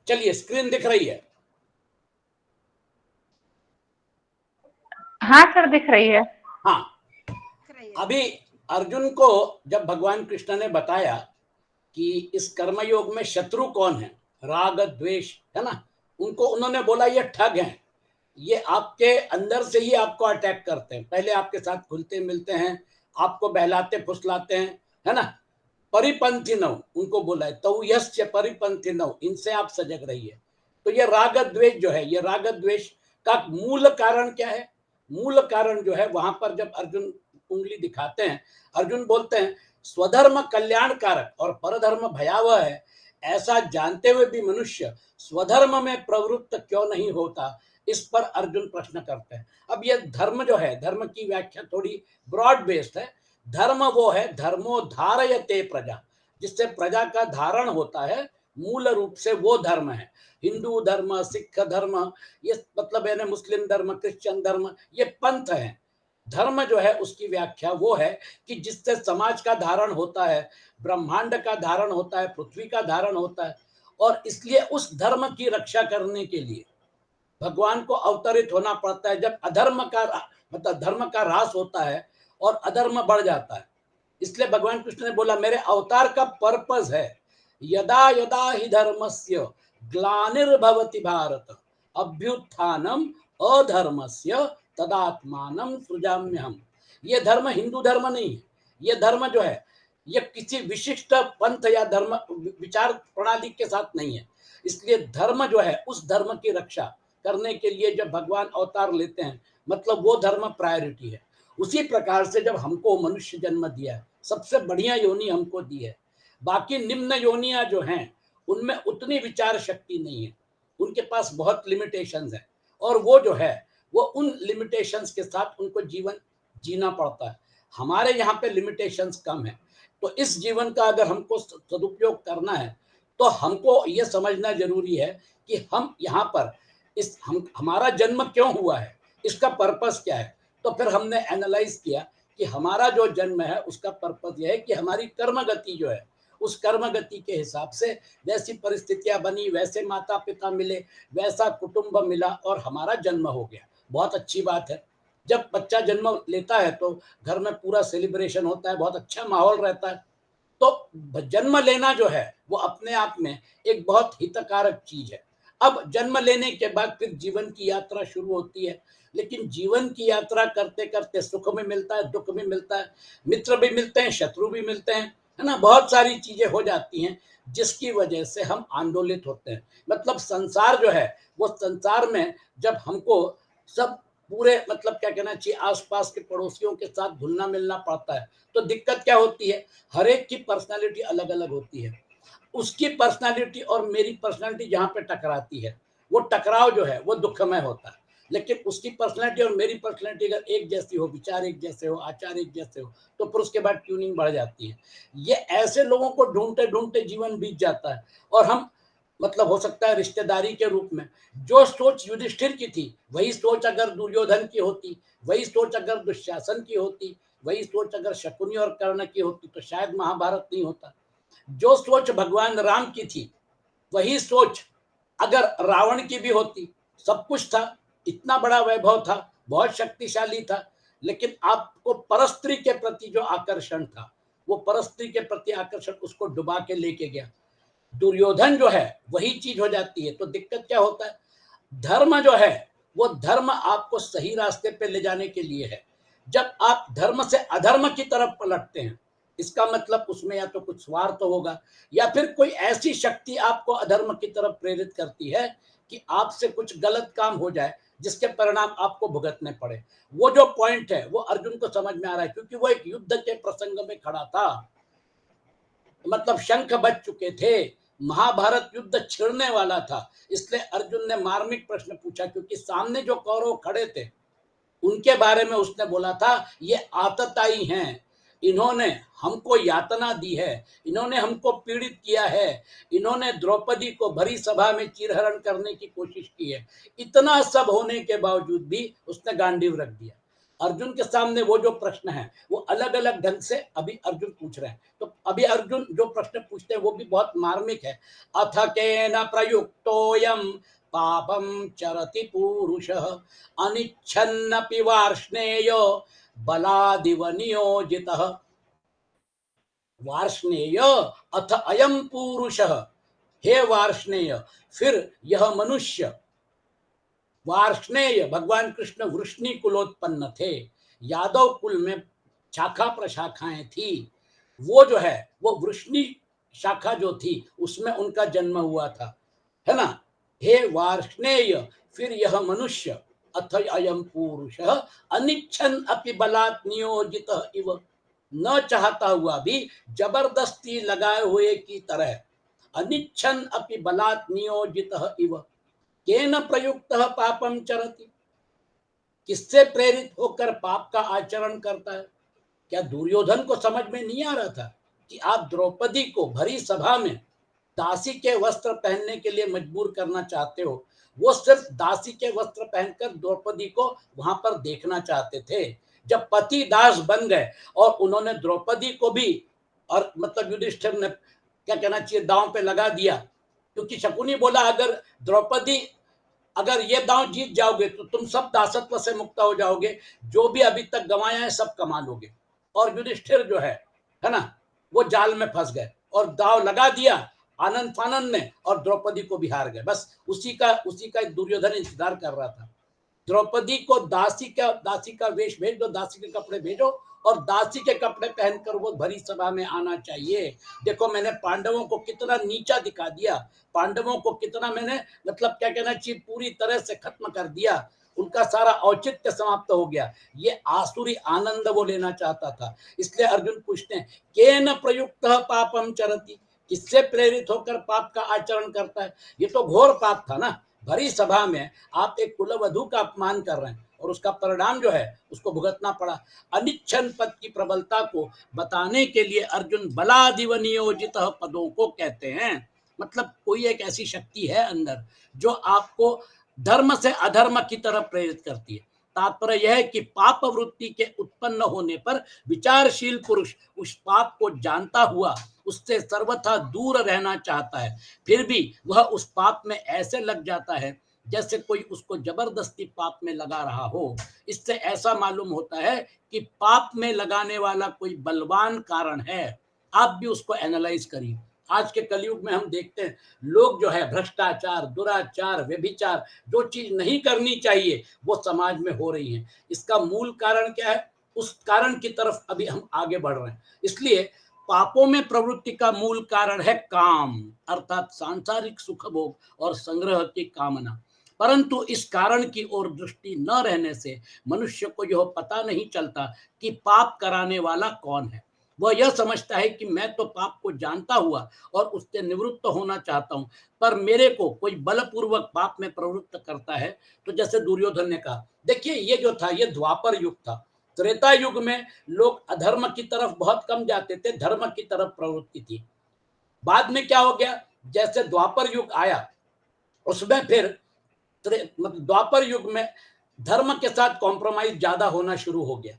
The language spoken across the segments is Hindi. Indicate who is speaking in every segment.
Speaker 1: चलिए, स्क्रीन दिख रही है?
Speaker 2: हाँ सर, दिख रही है।
Speaker 1: हाँ, अभी अर्जुन को जब भगवान कृष्ण ने बताया कि इस कर्मयोग में शत्रु कौन है, राग द्वेष है ना, उनको उन्होंने बोला ये ठग हैं, ये आपके अंदर से ही आपको अटैक करते हैं, पहले आपके साथ घुलते मिलते हैं, आपको बहलाते फुसलाते हैं, है ना, परिपंथी नव उनको बोला है, तो यश्च परिपंथी नव, इनसे आप सजग रहिए। तो ये राग द्वेष जो है, ये राग द्वेष का मूल कारण क्या है? मूल कारण जो है, वहां पर जब अर्जुन उंगली दिखाते हैं, अर्जुन बोलते हैं स्वधर्म कल्याण कारक और परधर्म भयावह है, ऐसा जानते हुए भी मनुष्य स्वधर्म में प्रवृत्त क्यों नहीं होता, इस पर अर्जुन प्रश्न करते हैं। अब ये धर्म जो है, धर्म की व्याख्या थोड़ी ब्रॉड बेस्ड है। धर्म वो है धर्मो धारयते प्रजा, जिससे प्रजा का धारण होता है, मूल रूप से वो धर्म है। हिंदू धर्म, सिख धर्म, ये मतलब है ना, मुस्लिम धर्म, क्रिश्चियन धर्म, ये पंथ है। धर्म जो है उसकी व्याख्या वो है कि जिससे समाज का धारण होता है, ब्रह्मांड का धारण होता है, पृथ्वी का धारण होता है, और इसलिए उस धर्म की रक्षा करने के लिए भगवान को अवतरित होना पड़ता है। जब अधर्म का मतलब धर्म का ह्रास होता है और अधर्म बढ़ जाता है, इसलिए भगवान कृष्ण ने बोला मेरे अवतार का पर्पस है यदा यदा ही धर्मस्य ग्लानिर्भवति भारत अभ्युत्थानम अधर्मस्य तदात्मानं सृजाम्यहम्। ये धर्म हिंदू धर्म नहीं है, ये धर्म जो है ये किसी विशिष्ट पंथ या धर्म विचार प्रणाली के साथ नहीं है। इसलिए धर्म जो है, उस धर्म की रक्षा करने के लिए जब भगवान अवतार लेते हैं, मतलब वो धर्म प्रायोरिटी है। उसी प्रकार से जब हमको मनुष्य जन्म दिया है, सबसे बढ़िया योनि हमको दी है, बाकी निम्न योनियां जो हैं उनमें उतनी विचार शक्ति नहीं है, उनके पास बहुत लिमिटेशंस है, और वो जो है वो उन लिमिटेशंस के साथ उनको जीवन जीना पड़ता है। हमारे यहाँ पे लिमिटेशंस कम है, तो इस जीवन का अगर हमको सदुपयोग करना है तो हमको ये समझना जरूरी है कि हम यहाँ पर इस हमारा जन्म क्यों हुआ है, इसका पर्पस क्या है। तो फिर हमने एनालाइज किया कि हमारा जो जन्म है उसका पर्पस यह है कि हमारी कर्म गति जो है, उस कर्म गति के हिसाब से वैसी परिस्थितियां बनी, वैसे माता पिता मिले, वैसा कुटुंब मिला और हमारा जन्म हो गया। बहुत अच्छी बात है। जब बच्चा जन्म लेता है तो घर में पूरा सेलिब्रेशन होता है, बहुत अच्छा माहौल रहता है। तो जन्म लेना जो है वो अपने आप में एक बहुत हितकारक चीज है। अब जन्म लेने के बाद फिर जीवन की यात्रा शुरू होती है, लेकिन जीवन की यात्रा करते करते सुख भी मिलता है, दुख भी मिलता है, मित्र भी मिलते हैं, शत्रु भी मिलते हैं, है ना, बहुत सारी चीजें हो जाती हैं जिसकी वजह से हम आंदोलित होते हैं। मतलब संसार जो है वो संसार में जब हमको सब पूरे मतलब क्या कहना चाहिए आसपास के पड़ोसियों के साथ घुलना मिलना पड़ता है, तो दिक्कत क्या होती है, हर एक की पर्सनालिटी अलग अलग होती है। उसकी पर्सनालिटी और मेरी पर्सनालिटी जहां पे टकराती है, वो टकराव जो है वो दुखमय होता है। लेकिन उसकी पर्सनालिटी और मेरी पर्सनालिटी अगर एक जैसी हो, विचार एक जैसे हो, आचार एक जैसे हो, तो फिर उसके बाद ट्यूनिंग बढ़ जाती है। ये ऐसे लोगों को ढूंढते ढूंढते जीवन बीत जाता है, और हम मतलब हो सकता है रिश्तेदारी के रूप में जो सोच युधिष्ठिर की थी वही सोच अगर दुर्योधन की होती, वही सोच अगर दुशासन की होती, वही सोच अगर शकुनी और कर्ण की होती, तो शायद महाभारत नहीं होता। जो सोच भगवान राम की थी वही सोच अगर रावण की भी होती, सब कुछ था, इतना बड़ा वैभव था, बहुत शक्तिशाली था, लेकिन आपको परस्त्री के प्रति जो आकर्षण था, वो परस्त्री के प्रति आकर्षण उसको डुबा के लेके गया। दुर्योधन जो है वही चीज हो जाती है। तो दिक्कत क्या होता है, धर्म जो है वो धर्म आपको सही रास्ते पे ले जाने के लिए है। जब आप धर्म से अधर्म की तरफ पलटते हैं, इसका मतलब उसमें या तो कुछ स्वार्थ तो होगा, या फिर कोई ऐसी शक्ति आपको अधर्म की तरफ प्रेरित करती है कि आपसे कुछ गलत काम हो जाए जिसके परिणाम आपको भुगतने पड़े। वो जो पॉइंट है वो अर्जुन को समझ में आ रहा है, क्योंकि वो एक युद्ध के प्रसंग में खड़ा था, मतलब शंख बज चुके थे, महाभारत युद्ध छिड़ने वाला था। इसलिए अर्जुन ने मार्मिक प्रश्न पूछा, क्योंकि सामने जो कौरव खड़े थे उनके बारे में उसने बोला था ये आतताई हैं, इन्होंने हमको यातना दी है, इन्होंने हमको पीड़ित किया है, इन्होंने द्रौपदी को भरी सभा में चीरहरण करने की कोशिश की है। इतना सब होने के बावजूद भी उसने गांडीव रख दिया। अर्जुन के सामने वो जो प्रश्न है वो अलग अलग ढंग से अभी अर्जुन पूछ रहे हैं। तो अभी अर्जुन जो प्रश्न पूछते हैं वो भी बहुत मार्मिक है। अथ केन प्रयुक्तोयम पापम चरति पुरुषः अनिच्छन्नपि वार्ष्णेय बलादिव नियोजितः। वार्ष्णेय अथ अयम पुरुषः, हे वार्ष्णेय, फिर यह मनुष्य। वार्ष्णेय भगवान कृष्ण वृष्णि कुलोत्पन्न थे, यादव कुल में शाखा प्रशाखाएं थी। वो जो है वो वृष्णि शाखा जो थी उसमें उनका जन्म हुआ था, है ना। हे वार्ष्णेय, फिर यह मनुष्य, अथ अयम पुरुष अनिच्छन अपि बलात् नियोजित इव, न चाहता हुआ भी जबरदस्ती लगाए हुए की तरह, अनिच्छन अपि बलात् नियोजित इव, केन प्रयुक्त पापम चरति, किससे प्रेरित होकर पाप का आचरण करता है। क्या दुर्योधन को समझ में नहीं आ रहा था कि आप द्रौपदी को भरी सभा में दासी के वस्त्र पहनने के लिए मजबूर करना चाहते हो। वो सिर्फ दासी के वस्त्र पहनकर द्रौपदी को वहां पर देखना चाहते थे। जब पति दास बन गए और उन्होंने द्रौपदी को भी, और मतलब युधिष्ठिर ने क्या कहना चाहिए, दांव पे लगा दिया। क्योंकि शकुनी बोला अगर द्रौपदी, अगर ये दांव जीत जाओगे तो तुम सब दासत्व से मुक्त हो जाओगे, जो भी अभी तक गंवाया है सब कमा लोगे। और युधिष्ठिर जो है ना, वो जाल में फंस गए और दांव लगा दिया आनंद फानंद में, और द्रौपदी को भी हार गए। बस उसी का दुर्योधन इंतजार कर रहा था। द्रौपदी को दासी का वेश भेज दो, दासी के कपड़े भेजो, और दासी के कपड़े पहनकर वो भरी सभा में आना चाहिए। देखो मैंने पांडवों को कितना नीचा दिखा दिया, पांडवों को कितना मैंने मतलब क्या कहना चाहिए पूरी तरह से खत्म कर दिया, उनका सारा औचित्य समाप्त हो गया। ये आसुरी आनंद वो लेना चाहता था। इसलिए अर्जुन पूछते हैं केन प्रयुक्त पापम चरति, किससे प्रेरित होकर पाप का आचरण करता है। ये तो घोर पाप था ना, भरी सभा में आप एक कुलवधु का अपमान कर रहे हैं और उसका परिणाम जो है उसको भुगतना पड़ा। अनिच्छन पद की प्रबलता को बताने के लिए अर्जुन बलादिव नियोजित पदों को कहते हैं। मतलब कोई एक ऐसी शक्ति है अंदर जो आपको धर्म से अधर्म की तरफ प्रेरित करती है। तात्पर्य यह है कि पाप वृत्ति के उत्पन्न होने पर विचारशील पुरुष उस पाप को जानता हुआ उससे सर्वथा दूर रहना चाहता है, फिर भी वह उस पाप में ऐसे लग जाता है जैसे कोई उसको जबरदस्ती पाप में लगा रहा हो। इससे ऐसा मालूम होता है कि पाप में लगाने वाला कोई बलवान कारण है। आप भी उसको एनालाइज करिए। आज के कलयुग में हम देखते हैं लोग जो है भ्रष्टाचार, दुराचार, व्यभिचार, जो चीज नहीं करनी चाहिए वो समाज में हो रही है। इसका मूल कारण क्या है, उस कारण की तरफ अभी हम आगे बढ़ रहे हैं। इसलिए पापों में प्रवृत्ति का मूल कारण है काम, अर्थात सांसारिक सुख भोग और संग्रह की कामना। परंतु इस कारण की ओर दृष्टि न रहने से मनुष्य को यह पता नहीं चलता कि पाप कराने वाला कौन है। वह यह समझता है कि मैं तो पाप को जानता हुआ और उससे निवृत्त होना चाहता हूं, पर मेरे को कोई बलपूर्वक पाप में प्रवृत्त करता है। तो जैसे दुर्योधन ने कहा, देखिए ये जो था ये द्वापर युग था। त्रेता युग में लोग अधर्म की तरफ बहुत कम जाते थे, धर्म की तरफ प्रवृत्ति थी। बाद में क्या हो गया, जैसे द्वापर युग आया उसमें फिर मतलब द्वापर युग में धर्म के साथ कॉम्प्रोमाइज ज्यादा होना शुरू हो गया।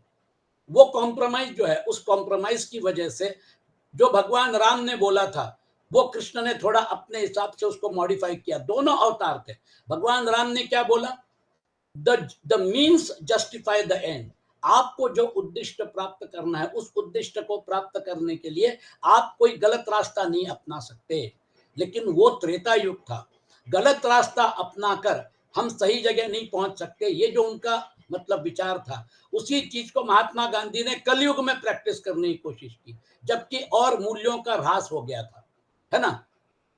Speaker 1: वो कॉम्प्रोमाइज जो है, उस कॉम्प्रोमाइज की वजह से जो भगवान राम ने बोला था वो कृष्ण ने थोड़ा अपने हिसाब से उसको मॉडिफाई किया। दोनों अवतार थे। भगवान राम ने क्या बोला, the means justify the end. आपको जो उद्दिष्ट प्राप्त करना है उस उद्दिष्ट को प्राप्त करने के लिए आप कोई गलत रास्ता नहीं अपना सकते। लेकिन वो त्रेता युग था, गलत रास्ता अपनाकर हम सही जगह नहीं पहुंच सकते, ये जो उनका मतलब विचार था। उसी चीज को महात्मा गांधी ने कलयुग में प्रैक्टिस करने की कोशिश की, जबकि और मूल्यों का ह्रास हो गया था, है ना।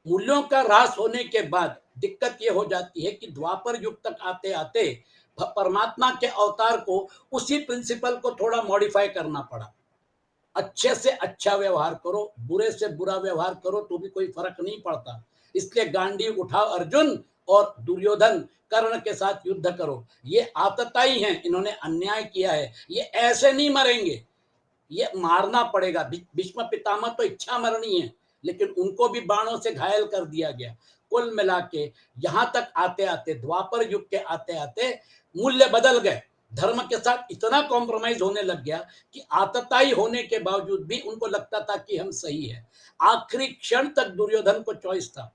Speaker 1: मूल्यों का ह्रास होने के बाद दिक्कत यह हो जाती है कि द्वापर युग तक आते आते परमात्मा के अवतार को उसी प्रिंसिपल को थोड़ा मॉडिफाई करना पड़ा। अच्छे से अच्छा व्यवहार करो, बुरे से बुरा व्यवहार करो तो भी कोई फर्क नहीं पड़ता। इसलिए गांडी उठाओ अर्जुन और दुर्योधन कर्ण के साथ युद्ध करो। ये आतताई हैं, इन्होंने अन्याय किया है, ये ऐसे नहीं मरेंगे, ये मारना पड़ेगा। भीष्म पितामह तो इच्छा मरनी है, लेकिन उनको भी बाणों से घायल कर दिया गया। कुल मिला के यहां तक आते आते द्वापर युग के आते आते मूल्य बदल गए। धर्म के साथ इतना कॉम्प्रोमाइज होने लग गया कि आतताई होने के बावजूद भी उनको लगता था कि हम सही है। आखिरी क्षण तक दुर्योधन को चॉइस था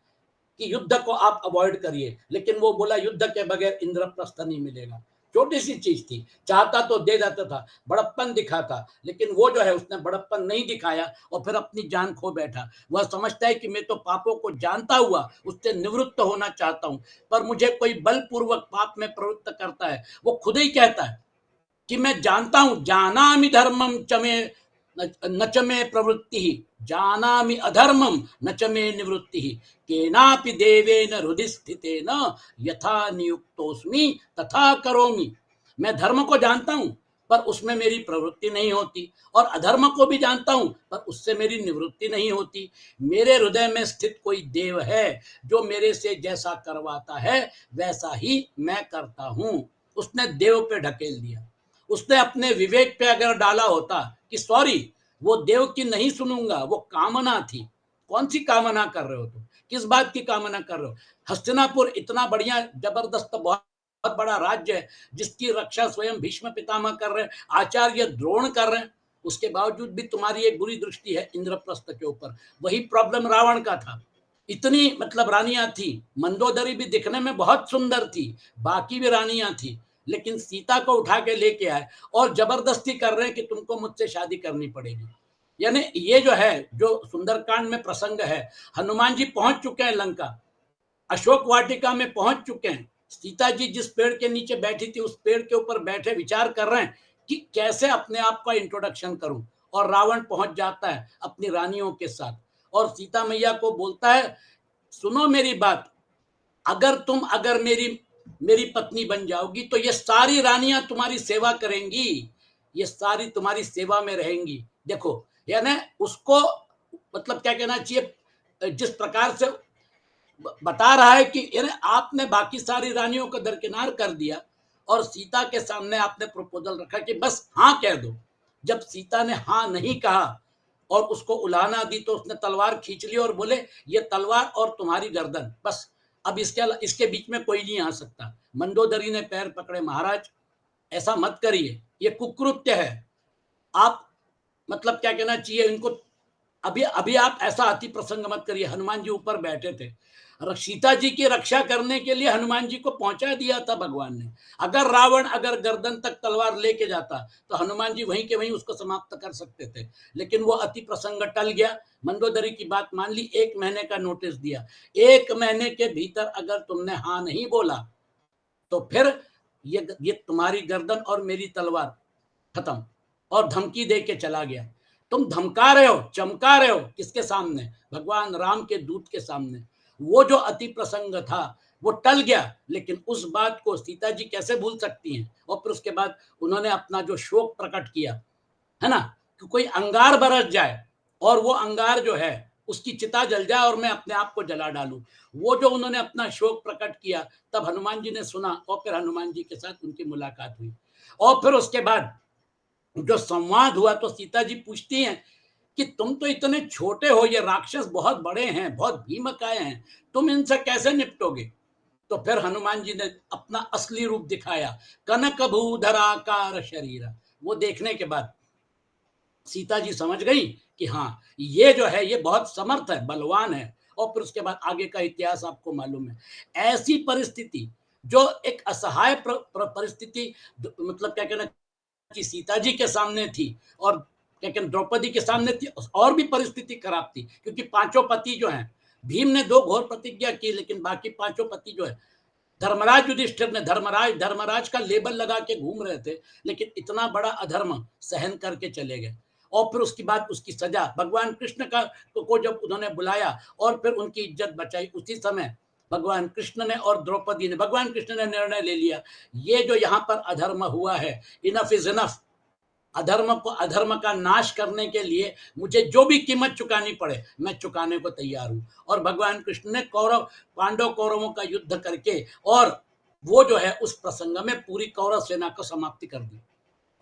Speaker 1: कि युद्ध को आप अवॉइड करिए, लेकिन वो बोला युद्ध के बगैर इंद्रप्रस्थ नहीं मिलेगा। छोटी सी चीज थी, चाहता तो दे देता था, बड़प्पन दिखाता, लेकिन वो जो है उसने बड़प्पन नहीं दिखाया और फिर अपनी जान खो बैठा। वह समझता है कि मैं तो पापों को जानता हुआ उससे निवृत्त होना चाहता हूं, पर मुझे कोई बलपूर्वक पाप में प्रवृत्त करता है। वो खुद ही कहता है कि मैं जानता हूं, जानामि धर्मम चमे न च मे प्रवृत्ति, जानामि अधर्मम न च मे निवृत्ति, केनापि देवेन हृदि स्थितेन यथा नियुक्तोस्मि तथा करोमि। मैं धर्म को जानता हूं पर उसमें मेरी प्रवृत्ति नहीं होती, और अधर्म को भी जानता हूं पर उससे मेरी निवृत्ति नहीं होती। मेरे हृदय में स्थित कोई देव है जो मेरे से जैसा करवाता है वैसा ही मैं करता हूं। उसने देव पे ढकेल दिया। उसने अपने विवेक पे अगर डाला होता कि सॉरी, वो देव की नहीं सुनूंगा, वो कामना थी। कौन सी कामना कर रहे हो तुम? किस बात की कामना कर रहे हो? हस्तिनापुर इतना बढ़िया जबरदस्त बहुत बहुत बड़ा राज्य है जिसकी रक्षा स्वयं भीष्म पितामह कर रहे हैं, आचार्य द्रोण कर रहे हैं। उसके बावजूद भी तुम्हारी एक बुरी दृष्टि है इंद्रप्रस्थ के ऊपर। वही प्रॉब्लम रावण का था। इतनी मतलब रानियां थी, मंदोदरी भी दिखने में बहुत सुंदर थी, बाकी भी रानियां थी, लेकिन सीता को उठा के लेके आए और जबरदस्ती कर रहे हैं कि तुमको मुझसे शादी करनी पड़ेगी। यानी ये जो है, जो सुंदरकांड में प्रसंग है, हनुमान जी पहुंच चुके हैं लंका, अशोक वाटिका में पहुंच चुके हैं। सीता जी जिस पेड़ के नीचे बैठी थी उस पेड़ के ऊपर बैठे विचार कर रहे हैं कि कैसे अपने आप का इंट्रोडक्शन करूं, और रावण पहुंच जाता है अपनी रानियों के साथ और सीता मैया को बोलता है, सुनो मेरी बात, अगर मेरी मेरी पत्नी बन जाओगी तो ये सारी रानियां तुम्हारी सेवा करेंगी, ये सारी तुम्हारी सेवा में रहेंगी। देखो, यानी उसको मतलब क्या कहना चाहिए, जिस प्रकार से बता रहा है कि यानी आपने बाकी सारी रानियों को दरकिनार कर दिया और सीता के सामने आपने प्रपोजल रखा कि बस हाँ कह दो। जब सीता ने हाँ नहीं कहा और उसको उलाहना दी तो उसने तलवार खींच ली और बोले, ये तलवार और तुम्हारी गर्दन, बस अब इसके बीच में कोई नहीं आ सकता। मंदोदरी ने पैर पकड़े, महाराज ऐसा मत करिए, ये कुकृत्य है। आप मतलब क्या कहना चाहिए इनको, अभी अभी आप ऐसा अति प्रसंग मत करिए। हनुमान जी ऊपर बैठे थे, सीता जी की रक्षा करने के लिए हनुमान जी को पहुंचा दिया था भगवान ने। अगर रावण अगर गर्दन तक तलवार लेके जाता तो हनुमान जी वहीं के वहीं उसको समाप्त कर सकते थे, लेकिन वो अति प्रसंग टल गया। मंदोदरी की बात मान ली, 1 महीने का नोटिस दिया। 1 महीने के भीतर अगर तुमने हाँ नहीं बोला तो फिर ये तुम्हारी गर्दन और मेरी तलवार खत्म। और धमकी दे के चला गया। तुम धमका रहे हो, चमका रहे हो, किसके सामने? भगवान राम के दूत के सामने। वो जो अति प्रसंग था वो टल गया, लेकिन उस बात को सीता जी कैसे भूल सकती हैं? और फिर उसके बाद उन्होंने अपना जो शोक प्रकट किया है ना, कि कोई अंगार बरस जाए और वो अंगार जो है उसकी चिता जल जाए और मैं अपने आप को जला डालूं, वो जो उन्होंने अपना शोक प्रकट किया, तब हनुमान जी ने सुना और फिर हनुमान जी के साथ उनकी मुलाकात हुई। और फिर उसके बाद जो संवाद हुआ तो सीता जी पूछती हैं कि तुम तो इतने छोटे हो, ये राक्षस बहुत बड़े हैं, बहुत भीमकाय हैं, तुम इनसे कैसे निपटोगे? तो फिर हनुमान जी ने अपना असली रूप दिखाया, कनक भूधराकार शरीर। वो देखने के बाद सीता जी समझ गई कि हाँ, ये जो है ये बहुत समर्थ है, बलवान है। और फिर उसके बाद आगे का इतिहास आपको मालूम है। ऐसी परिस्थिति, जो एक असहाय परिस्थिति, मतलब क्या कहना कि सीता जी के सामने थी और लेकिन द्रौपदी के सामने थी, और भी परिस्थिति खराब थी, क्योंकि पांचों पति जो हैं, भीम ने 2 घोर प्रतिज्ञा की, लेकिन बाकी पांचों पति जो है, धर्मराज युधिष्ठिर ने धर्मराज का लेबल लगा के घूम रहे थे, लेकिन इतना बड़ा अधर्म सहन करके चले गए। और फिर उसके बाद उसकी सजा भगवान कृष्ण का को जब उन्होंने बुलाया और फिर उनकी इज्जत बचाई, उसी समय भगवान कृष्ण ने और द्रौपदी ने, भगवान कृष्ण ने निर्णय ले लिया, ये जो यहाँ पर अधर्म हुआ है, इनफ इज इनफ। अधर्म का नाश करने के लिए मुझे जो भी कीमत चुकानी पड़े मैं चुकाने को तैयार हूं। और भगवान कृष्ण ने पांडव कौरवों का युद्ध करके और वो जो है उस प्रसंग में पूरी कौरव सेना को समाप्ति कर दी।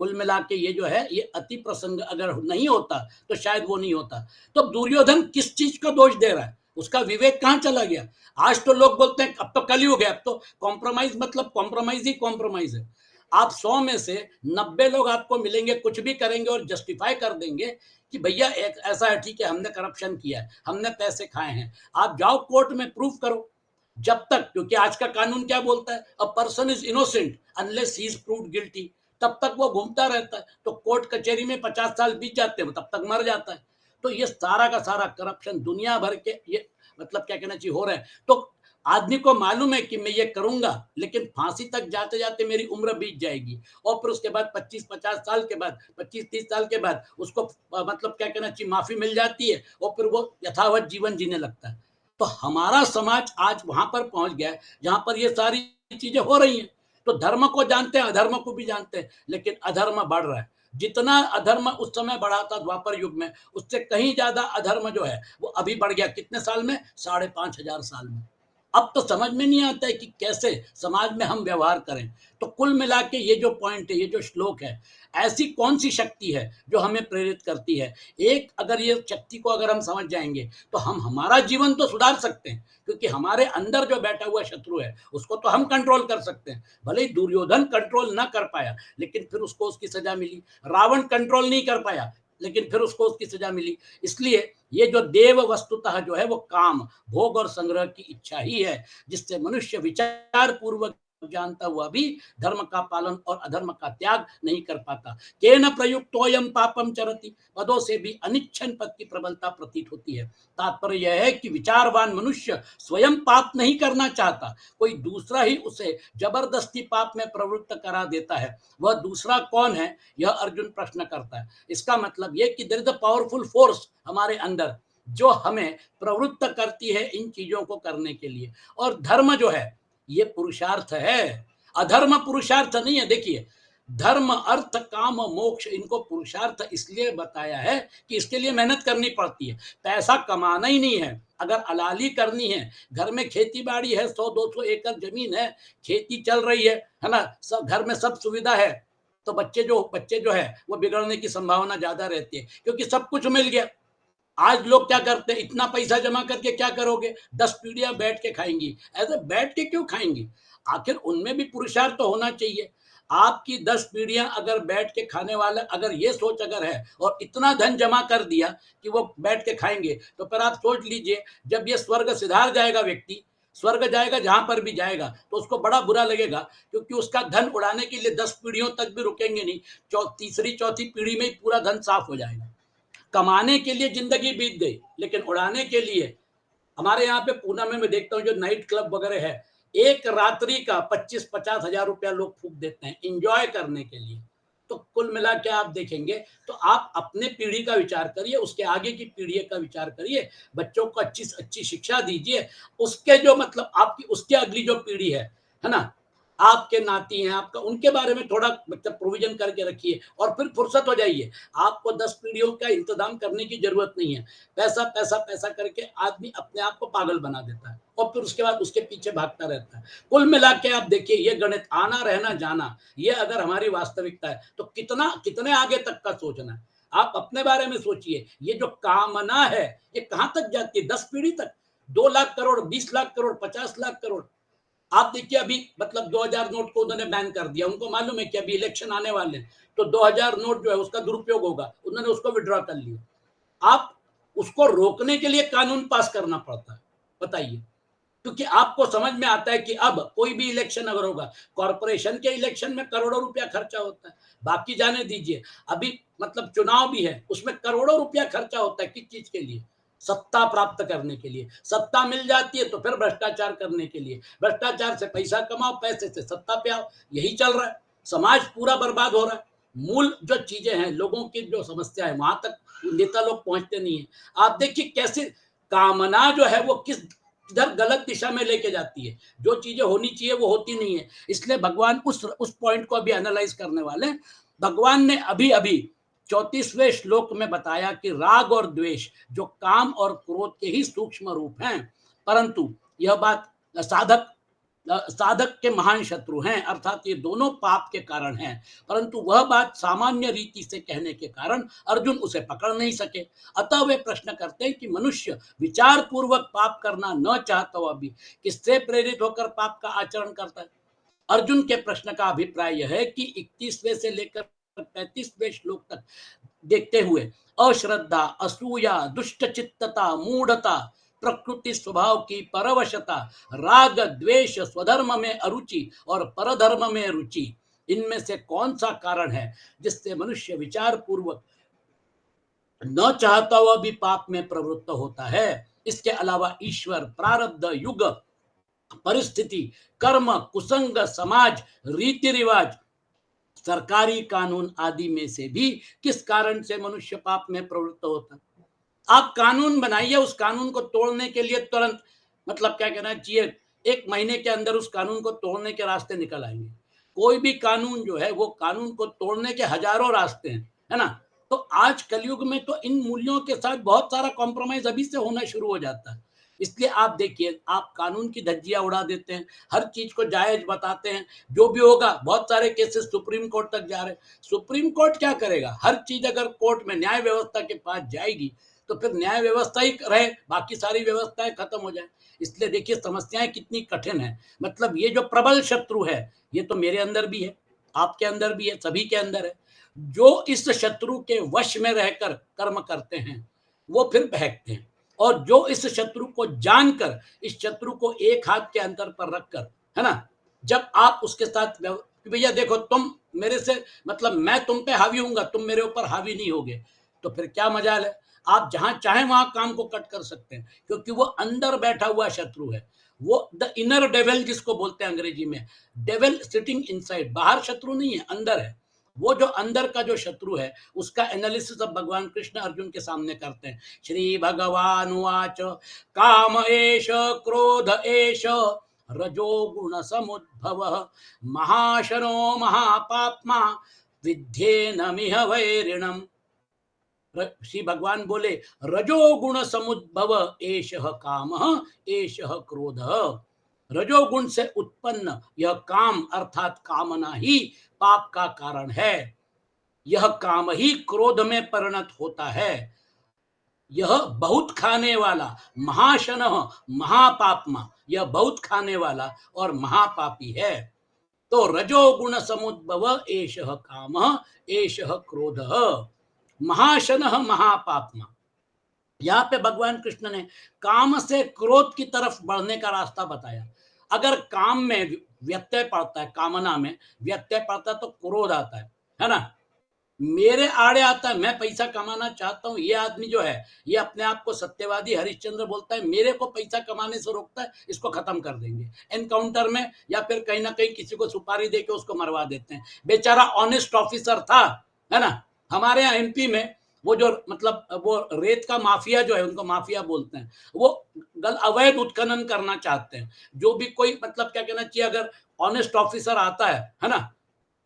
Speaker 1: कुल मिला के ये जो है ये अति प्रसंग अगर नहीं होता तो शायद वो नहीं होता। तो दुर्योधन किस चीज का दोष दे रहा है? उसका विवेक कहां चला गया? आज तो लोग बोलते हैं अब तो कलयुग है, अब तो कॉम्प्रोमाइज मतलब कॉम्प्रोमाइज ही कॉम्प्रोमाइज है। आप 100 में से 90 लोग आपको मिलेंगे, कुछ भी करेंगे और जस्टिफाई कर देंगे कि भैया एक ऐसा है, ठीक है, हमने करप्शन किया है, हमने पैसे खाए हैं। आप जाओ कोर्ट में प्रूफ करो। जब तक, क्योंकि आज का कानून क्या बोलता है, a person is innocent unless he is proved guilty. तब तक वो घूमता रहता है, तो कोर्ट कचहरी में 50 साल बीत जाते हैं, तब तक मर जाता है। तो ये सारा का सारा करप्शन दुनिया भर के, ये मतलब क्या कहना चाहिए, हो रहा है। तो आदमी को मालूम है कि मैं ये करूंगा, लेकिन फांसी तक जाते जाते मेरी उम्र बीत जाएगी, और फिर उसके बाद 25-50 साल के बाद, 25-30 साल के बाद उसको मतलब क्या कहना चाहिए, माफी मिल जाती है, और फिर वो यथावत जीवन जीने लगता है। तो हमारा समाज आज वहां पर पहुंच गया है जहां पर ये सारी चीजें हो रही हैं। तो धर्म को जानते हैं, अधर्म को भी जानते हैं, लेकिन अधर्म बढ़ रहा है। जितना अधर्म उस समय बढ़ा था द्वापर युग में, उससे कहीं ज्यादा अधर्म जो है वो अभी बढ़ गया। कितने साल में? 5,500 साल में। अब तो समझ में नहीं आता है कि कैसे समाज में हम व्यवहार करें। तो कुल मिला के ये जो पॉइंट है, ये जो श्लोक है, ऐसी कौन सी शक्ति है जो हमें प्रेरित करती है? एक अगर ये शक्ति को अगर हम समझ जाएंगे तो हम हमारा जीवन तो सुधार सकते हैं, क्योंकि हमारे अंदर जो बैठा हुआ शत्रु है उसको तो हम कंट्रोल कर सकते हैं। भले ही दुर्योधन कंट्रोल ना कर पाया, लेकिन फिर उसको उसकी सजा मिली। रावण कंट्रोल नहीं कर पाया, लेकिन फिर उसको उसकी सजा मिली। इसलिए ये जो देव वस्तुतः जो है वो काम, भोग और संग्रह की इच्छा ही है, जिससे मनुष्य विचार पूर्वक जानता हुआ भी धर्म का पालन और अधर्म का त्याग नहीं कर पाता। केन प्रयुक्तोयम पापम चरति, पदों से भी अनिच्छन पद की प्रबलता प्रतीत होती है। तात्पर्य यह है कि विचारवान मनुष्य स्वयं पाप नहीं करना चाहता, कोई दूसरा ही उसे जबरदस्ती पाप में प्रवृत्त करा देता है। वह दूसरा कौन है, यह अर्जुन प्रश्न करता है। इसका मतलब यह कि there is a powerful force हमारे अंदर जो हमें प्रवृत्त करती है इन चीजों को करने के लिए। और धर्म जो है ये पुरुषार्थ है, अधर्म पुरुषार्थ नहीं है। देखिए, धर्म अर्थ काम मोक्ष, इनको पुरुषार्थ इसलिए बताया है कि इसके लिए मेहनत करनी पड़ती है। पैसा कमाना ही नहीं है, अगर हलाली करनी है, घर में खेती बाड़ी है, 100-200 एकड़ जमीन है, खेती चल रही है ना, सब घर में सब सुविधा है, तो बच्चे जो है वो बिगड़ने की संभावना ज्यादा रहती है, क्योंकि सब कुछ मिल गया। आज लोग क्या करते हैं, इतना पैसा जमा करके क्या करोगे, 10 पीढ़ियां बैठ के खाएंगी। ऐसे बैठ के क्यों खाएंगी? आखिर उनमें भी पुरुषार्थ तो होना चाहिए। आपकी 10 पीढ़ियां अगर बैठ के खाने वाला, अगर ये सोच अगर है और इतना धन जमा कर दिया कि वो बैठ के खाएंगे, तो फिर आप सोच लीजिए, जब ये स्वर्ग सिधार जाएगा व्यक्ति, स्वर्ग जाएगा जहां पर भी जाएगा, तो उसको बड़ा बुरा लगेगा, क्योंकि उसका धन उड़ाने के लिए 10 पीढ़ियों तक भी रुकेंगे नहीं। तीसरी चौथी पीढ़ी में ही पूरा धन साफ हो जाएगा। कमाने के लिए जिंदगी बीत गई, लेकिन उड़ाने के लिए, हमारे यहाँ पे पूना में मैं देखता हूँ जो नाइट क्लब वगैरह है, एक रात्रि का 25-50 हजार रुपया लोग फूक देते हैं इंजॉय करने के लिए। तो कुल मिला के आप देखेंगे तो आप अपने पीढ़ी का विचार करिए, उसके आगे की पीढ़ी का विचार करिए, बच्चों को अच्छी अच्छी शिक्षा दीजिए। उसके जो मतलब आपकी उसके अगली जो पीढ़ी है ना, आपके नाती हैं आपका, उनके बारे में थोड़ा मतलब प्रोविजन करके रखिए, और फिर फुर्सत हो जाइए। आपको 10 पीढ़ियों का इंतजाम करने की जरूरत नहीं है। पैसा पैसा पैसा करके आदमी अपने आप को पागल बना देता है, और फिर उसके बाद उसके पीछे भागता रहता है। कुल मिला के आप देखिए, ये गणित आना रहना जाना, ये अगर हमारी वास्तविकता है तो कितना कितने आगे तक का सोचना है। आप अपने बारे में सोचिए, ये जो कामना है ये कहां तक जाती है? 10 पीढ़ी तक। 2 लाख करोड़, 20 लाख करोड़, 50 लाख करोड़। आप देखिए, अभी मतलब 2000 नोट को उन्होंने बैन कर दिया। उनको मालूम है कि अभी इलेक्शन आने वाले हैं, तो 2000 नोट जो है उसका दुरुपयोग होगा, उन्होंने उसको विड्रॉ कर लिया। आप उसको रोकने के लिए कानून पास करना पड़ता है, बताइए। क्योंकि आपको समझ में आता है कि अब कोई भी इलेक्शन अगर होगा, कॉरपोरेशन के इलेक्शन में करोड़ों रुपया खर्चा होता है, बाकी जाने दीजिए। अभी मतलब चुनाव भी है, उसमें करोड़ों रुपया खर्चा होता है। किस चीज के लिए? सत्ता प्राप्त करने के लिए। सत्ता मिल जाती है तो फिर भ्रष्टाचार करने के लिए, भ्रष्टाचार से पैसा कमाओ, पैसे से सत्ता पे आओ, यही चल रहा है। समाज पूरा बर्बाद हो रहा है। मूल जो चीजें हैं, लोगों की जो समस्या है, वहां तक नेता लोग पहुंचते नहीं है। आप देखिए कैसे कामना जो है वो किस इधर गलत दिशा में लेके जाती है। जो चीजें होनी चाहिए वो होती नहीं है। इसलिए भगवान उस पॉइंट को अभी एनालाइज करने वाले हैं। भगवान ने अभी अभी 34वें श्लोक में बताया कि राग और द्वेष जो काम और क्रोध के ही सूक्ष्म रूप हैं, परंतु यह बात साधक साधक के महान शत्रु हैं, अर्थात ये दोनों पाप के कारण हैं। परंतु वह बात सामान्य रीति से कहने के कारण अर्जुन उसे पकड़ नहीं सके। अतः वे प्रश्न करते हैं कि मनुष्य विचार पूर्वक पाप करना न चाहता हुआ भी किससे प्रेरित होकर पाप का आचरण करता है? अर्जुन के प्रश्न का अभिप्राय यह है कि 31वें से लेकर 35वें श्लोक तक देखते हुए अश्रद्धा, असूया, दुष्ट चित्तता, मूढ़ता, प्रकृति स्वभाव की परवशता, राग द्वेष, स्वधर्म में अरुचि और परधर्म में रुचि, इनमें से कौन सा कारण है जिससे मनुष्य विचार पूर्वक न चाहता हुआ भी पाप में प्रवृत्त होता है? इसके अलावा ईश्वर, प्रारब्ध, युग, परिस्थिति, कर्म, कुसंग, समाज, रीति रिवाज, सरकारी कानून आदि में से भी किस कारण से मनुष्य पाप में प्रवृत्त होता है? आप कानून बनाइए, उस कानून को तोड़ने के लिए तुरंत, मतलब क्या कहना चाहिए, 1 महीने के अंदर उस कानून को तोड़ने के रास्ते निकल आएंगे। कोई भी कानून जो है वो कानून को तोड़ने के हजारों रास्ते हैं, है ना? तो आज कलयुग में तो इन मूल्यों के साथ बहुत सारा कॉम्प्रोमाइज अभी से होना शुरू हो जाता है। इसलिए आप देखिए, आप कानून की धज्जियां उड़ा देते हैं, हर चीज को जायज बताते हैं, जो भी होगा, बहुत सारे केसेस सुप्रीम कोर्ट तक जा रहे हैं। सुप्रीम कोर्ट क्या करेगा? हर चीज अगर कोर्ट में न्याय व्यवस्था के पास जाएगी तो फिर न्याय व्यवस्था ही रहे, बाकी सारी व्यवस्थाएं खत्म हो जाए। इसलिए देखिए समस्याएं कितनी कठिन है। मतलब ये जो प्रबल शत्रु है, ये तो मेरे अंदर भी है, आपके अंदर भी है, सभी के अंदर है। जो इस शत्रु के वश में रहकर कर्म करते हैं वो फिर बहकते हैं, और जो इस शत्रु को जानकर, इस शत्रु को एक हाथ के अंतर पर रखकर, है ना, जब आप उसके साथ भैया देखो तुम मेरे से, मतलब मैं तुम पे हावी हूंगा, तुम मेरे ऊपर हावी नहीं होगे, तो फिर क्या मजाल है? आप जहां चाहें वहां काम को कट कर सकते हैं, क्योंकि वो अंदर बैठा हुआ शत्रु है। वो द इनर डेविल जिसको बोलते हैं अंग्रेजी में, डेविल सिटिंग इनसाइड, बाहर शत्रु नहीं है, अंदर है। वो जो अंदर का जो शत्रु है उसका एनालिसिस अब भगवान कृष्ण अर्जुन के सामने करते हैं। श्री भगवान उवाच काम एष क्रोध एष रजोगुण समुद्भव महाशनो महापाप्मा विद्येनमिह वैरिणम। श्री भगवान बोले रजोगुण समुद्भव एषः कामः एषः क्रोधः। रजोगुण से उत्पन्न यह काम अर्थात कामना ही पाप का कारण है। यह काम ही क्रोध में परिणत होता है। यह बहुत खाने वाला महाशनः महापाप्मा, यह बहुत खाने वाला और महापापी है। तो रजोगुण समुद्भव एषः कामः एषः क्रोधः महाशनः महापाप्मा। यहाँ पे भगवान कृष्ण ने काम से क्रोध की तरफ बढ़ने का रास्ता बताया। अगर काम में व्यत्यय पड़ता है, कामना में व्यत्यय पड़ता है तो क्रोध आता है ना? मेरे आड़े आता है, मैं पैसा कमाना चाहता हूं, ये आदमी जो है ये अपने आप को सत्यवादी हरिश्चंद्र बोलता है, मेरे को पैसा कमाने से रोकता है, इसको खत्म कर देंगे एनकाउंटर में, या फिर कहीं ना कहीं किसी को सुपारी देके उसको मरवा देते हैं। बेचारा ऑनेस्ट ऑफिसर था, है ना? हमारे यहाँ एमपी में वो जो, मतलब वो रेत का माफिया जो है, उनको माफिया बोलते हैं, वो अवैध उत्खनन करना चाहते हैं। जो भी कोई, मतलब क्या कहना चाहिए, अगर ऑनेस्ट ऑफिसर आता है ना,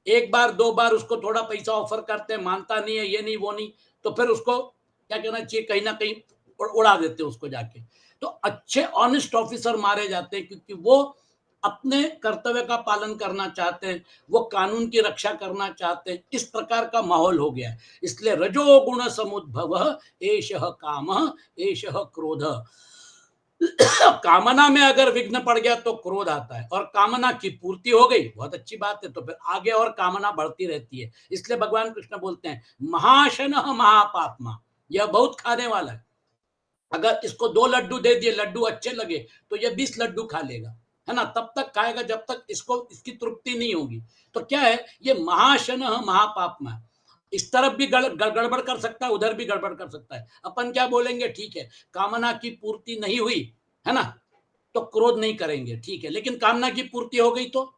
Speaker 1: एक बार दो बार उसको थोड़ा पैसा ऑफर करते हैं, मानता नहीं है, ये नहीं वो नहीं, तो फिर उसको क्या कहना चाहिए, कहीं ना कहीं उड़ा देते हैं उसको जाके। तो अच्छे ऑनेस्ट ऑफिसर मारे जाते हैं क्योंकि वो अपने कर्तव्य का पालन करना चाहते हैं, वो कानून की रक्षा करना चाहते हैं। इस प्रकार का माहौल हो गया है। इसलिए रजोगुण समुद्भव एषः कामः एषः क्रोधः। कामना में अगर विघ्न पड़ गया तो क्रोध आता है, और कामना की पूर्ति हो गई, बहुत अच्छी बात है, तो फिर आगे और कामना बढ़ती रहती है। इसलिए भगवान कृष्ण बोलते हैं महाशनः महापाप्मा, यह बहुत खाने वाला है। अगर इसको 2 लड्डू दे दिए, लड्डू अच्छे लगे, तो ये 20 लड्डू खा लेगा, है ना? तब तक खाएगा जब तक इसको इसकी तृप्ति नहीं होगी। तो क्या है, ये महाशनः महापाप्मा, इस तरफ भी गड़बड़ कर सकता है, उधर भी गड़बड़ कर सकता है। अपन क्या बोलेंगे, ठीक है कामना की पूर्ति नहीं हुई, है ना, तो क्रोध नहीं करेंगे, ठीक है, लेकिन कामना की पूर्ति हो गई, तो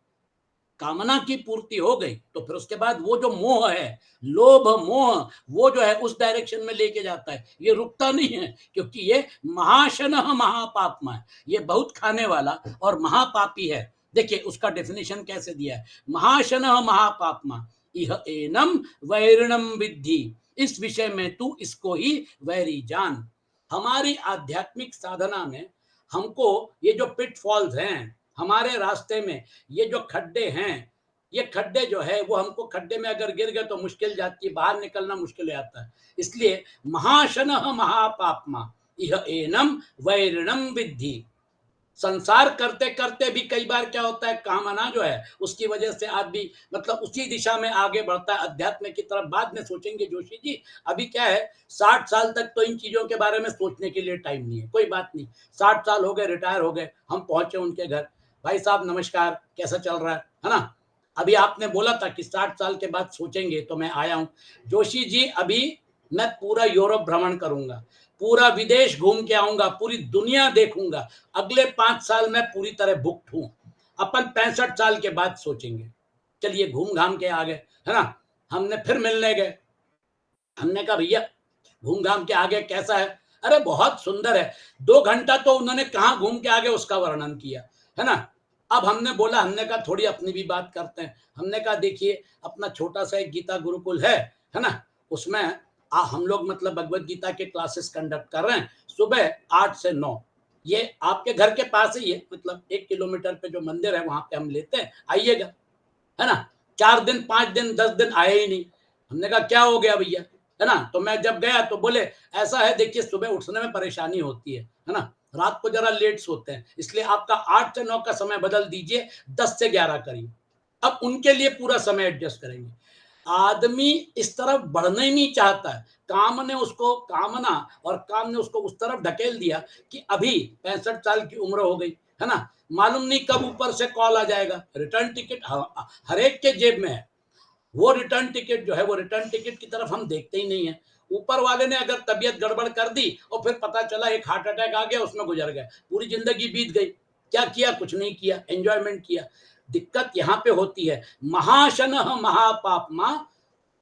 Speaker 1: कामना की पूर्ति हो गई तो फिर उसके बाद वो जो मोह है, लोभ मोह, वो जो है उस डायरेक्शन में लेके जाता है, ये रुकता नहीं है, क्योंकि ये महाशनः महापाप्मा है, ये बहुत खाने वाला और महापापी है। देखिए उसका डेफिनेशन कैसे दिया है, महाशनः महापाप्मा इह एनम वैरिणम विद्धि, इस विषय में तू इसको ही वैरी जान। हमारी आध्यात्मिक साधना में हमको ये जो पिटफॉल्स हैं हमारे रास्ते में, ये जो खड्डे हैं, ये खड्डे जो है वो हमको, खड्डे में अगर गिर गए तो मुश्किल जाती है, बाहर निकलना मुश्किल हो जाता है। इसलिए महाशनः महापाप्मा इह एनम वैरिणम विद्धि। संसार करते करते भी कई बार क्या होता है, कामना जो है उसकी वजह से आदमी मतलब उसी दिशा में आगे बढ़ता है अध्यात्म की तरफ। बाद में सोचेंगे जोशी जी, अभी क्या है 60 साल तक तो इन चीजों के बारे में सोचने के लिए टाइम नहीं है, कोई बात नहीं। 60 साल हो गए, रिटायर हो गए, हम पहुंचे उनके घर, भाई साहब नमस्कार, कैसा चल रहा है ना। अभी आपने बोला था कि 60 साल के बाद सोचेंगे, तो मैं आया हूं जोशी जी। अभी मैं पूरा यूरोप भ्रमण करूंगा, पूरा विदेश घूम के आऊंगा, पूरी दुनिया देखूंगा। अगले 5 साल में पूरी तरह बुक्ड हूं। अपन 65 साल के बाद सोचेंगे। चलिए घूम घाम के आ गए, है ना। हमने फिर मिलने गए, हमने कहा भैया घूम घाम के आगे कैसा है। अरे बहुत सुंदर है। 2 घंटा तो उन्होंने कहाँ घूम के आगे उसका वर्णन किया, है ना। अब हमने बोला, हमने कहा थोड़ी अपनी भी बात करते हैं। हमने कहा देखिए अपना छोटा सा एक गीता गुरुकुल है ना। उसमें हम लोग मतलब भगवत गीता के क्लासेस कंडक्ट कर रहे हैं सुबह 8 से 9। ये आपके घर के पास ही है, मतलब 1 किलोमीटर पे जो मंदिर है वहां पे हम लेते हैं, आइएगा, है ना। 4 दिन 5 दिन 10 दिन आए ही नहीं। हमने कहा क्या हो गया भैया, है ना। तो मैं जब गया तो बोले ऐसा है, देखिए सुबह उठने में परेशानी होती है ना, रात को जरा लेट सोते हैं, इसलिए आपका 8 से 9 का समय बदल दीजिए, 10 से 11 करिए। अब उनके लिए पूरा समय एडजस्ट करेंगे। आदमी इस तरफ बढ़ना ही नहीं चाहता है। कामना और काम ने उसको उस तरफ ढकेल दिया कि अभी 65 साल की उम्र हो गई, है ना। मालूम नहीं कब ऊपर से कॉल आ जाएगा, रिटर्न टिकट हर एक के जेब में है। वो रिटर्न टिकट जो है, वो रिटर्न टिकट की तरफ हम देखते ही नहीं है। ऊपर वाले ने अगर तबीयत गड़बड़ कर दी और फिर पता चला एक हार्ट अटैक आ गया, उसमें गुजर गया, पूरी जिंदगी बीत गई। क्या किया, कुछ नहीं किया, एंजॉयमेंट किया। दिक्कत यहाँ पे होती है, महाशन महापापमा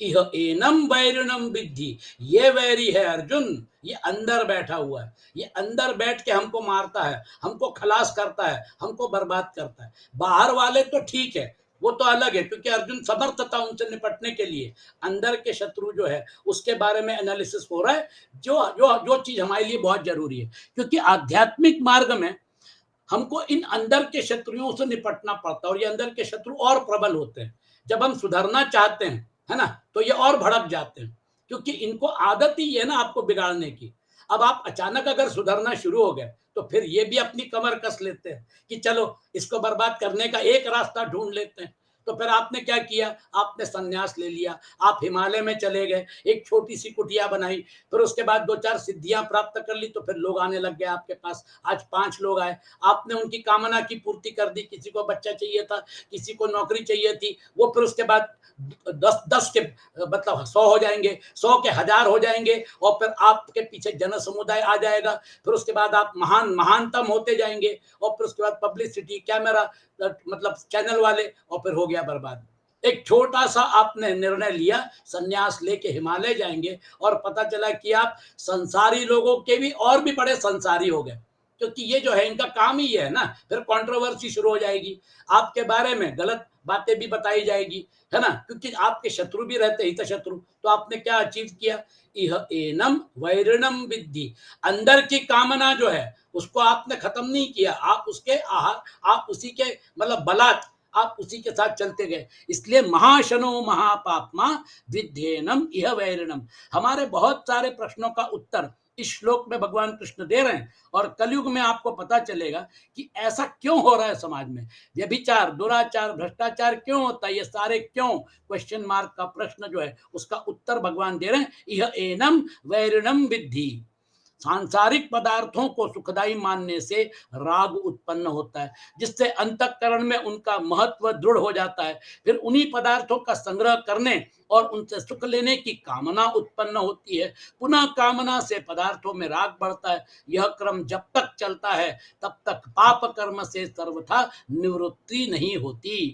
Speaker 1: इह एनम वैरिणम विद्धि। ये वैरी है अर्जुन, ये अंदर बैठा हुआ है, ये अंदर बैठ के हमको मारता है, हमको खलास करता है, हमको बर्बाद करता है। बाहर वाले तो ठीक है, वो तो अलग है, क्योंकि अर्जुन समर्थ था उनसे निपटने के लिए। अंदर के शत्रु जो है उसके बारे में एनालिसिस हो रहा है, जो जो जो चीज हमारे लिए बहुत जरूरी है। क्योंकि आध्यात्मिक मार्ग में हमको इन अंदर के शत्रुओं से निपटना पड़ता है, और ये अंदर के शत्रु और प्रबल होते हैं। जब हम सुधरना चाहते हैं, है ना, तो ये और भड़क जाते हैं, क्योंकि इनको आदत ही है ना आपको बिगाड़ने की। अब आप अचानक अगर सुधरना शुरू हो गए तो फिर ये भी अपनी कमर कस लेते हैं कि चलो इसको बर्बाद करने का एक रास्ता ढूंढ लेते हैं। तो फिर आपने क्या किया, आपने संन्यास ले लिया, आप हिमालय में चले गए, एक छोटी सी कुटिया बनाई, फिर उसके बाद 2-4 सिद्धियां प्राप्त कर ली, तो फिर लोग आने लग गए आपके पास। आज 5 लोग आए, आपने उनकी कामना की पूर्ति कर दी। किसी को बच्चा चाहिए था, किसी को नौकरी चाहिए थी, वो फिर उसके बाद 10 के मतलब 100 हो जाएंगे, 100 के 1000 हो जाएंगे, और फिर आपके पीछे जन समुदाय आ जाएगा। फिर उसके बाद आप महानतम होते जाएंगे, और फिर उसके बाद पब्लिसिटी, कैमरा, मतलब चैनल वाले, और फिर हो गया बर्बाद। एक छोटा सा आपने निर्णय लिया, सन्यास लेके हिमालय जाएंगे, और पता चला कि आप संसारी लोगों के भी और भी बड़े संसारी हो गए, क्योंकि ये जो है इनका काम ही है ना। फिर कंट्रोवर्सी शुरू हो जाएगी, आपके बारे में गलत बातें भी बताई जाएगी, है ना, क्योंकि आपके शत्रु भी रहते, हित शत्रु। तो आपने क्या अचीव किया, इह एनम वैरिणम विद्धि। अंदर की कामना जो है उसको आपने खत्म नहीं किया, आप उसके आहार, आप उसी के मतलब बलात् आप उसी के साथ चलते गए। इसलिए महाशनो महापापमा विध्येनम इह वैरिणम। हमारे बहुत सारे प्रश्नों का उत्तर इस श्लोक में भगवान कृष्ण दे रहे हैं, और कलयुग में आपको पता चलेगा कि ऐसा क्यों हो रहा है समाज में। व्यभिचार, दुराचार, भ्रष्टाचार क्यों होता है, ये सारे क्यों, क्वेश्चन मार्क का प्रश्न जो है उसका उत्तर भगवान दे रहे हैं, यह एनम वैरिणम विद्धि। सांसारिक पदार्थों को सुखदाई मानने से राग उत्पन्न होता है, जिससे अंतःकरण में उनका महत्व दृढ़ हो जाता है। फिर उन्हीं पदार्थों का संग्रह करने और उनसे सुख लेने की कामना उत्पन्न होती है। पुनः कामना से पदार्थों में राग बढ़ता है। यह क्रम जब तक चलता है तब तक पाप कर्म से सर्वथा निवृत्ति नहीं होती।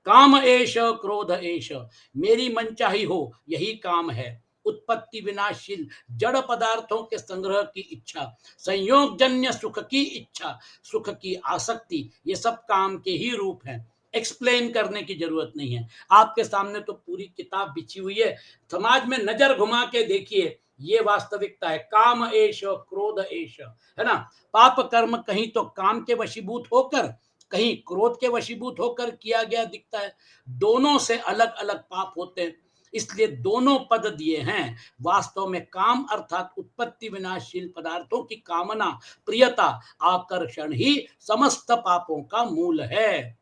Speaker 1: काम एश क्रोध एश, मेरी मनचाही हो यही काम है। उत्पत्ति विनाशील जड़ पदार्थों के संग्रह की इच्छा, संयोगजन्य सुख की इच्छा, सुख की आसक्ति, ये सब काम के ही रूप हैं। एक्सप्लेन करने की जरूरत नहीं है, आपके सामने तो पूरी किताब बिछी हुई है। समाज में नजर घुमा के देखिए, ये वास्तविकता है। काम एश क्रोध एश, है ना। पाप कर्म कहीं तो काम के वशीभूत होकर, कहीं क्रोध के वशीभूत होकर किया गया दिखता है। दोनों से अलग अलग पाप होते हैं। इसलिए दोनों पद दिए हैं। वास्तव में काम अर्थात उत्पत्ति विनाशशील पदार्थों की कामना, प्रियता, आकर्षण ही समस्त पापों का मूल है।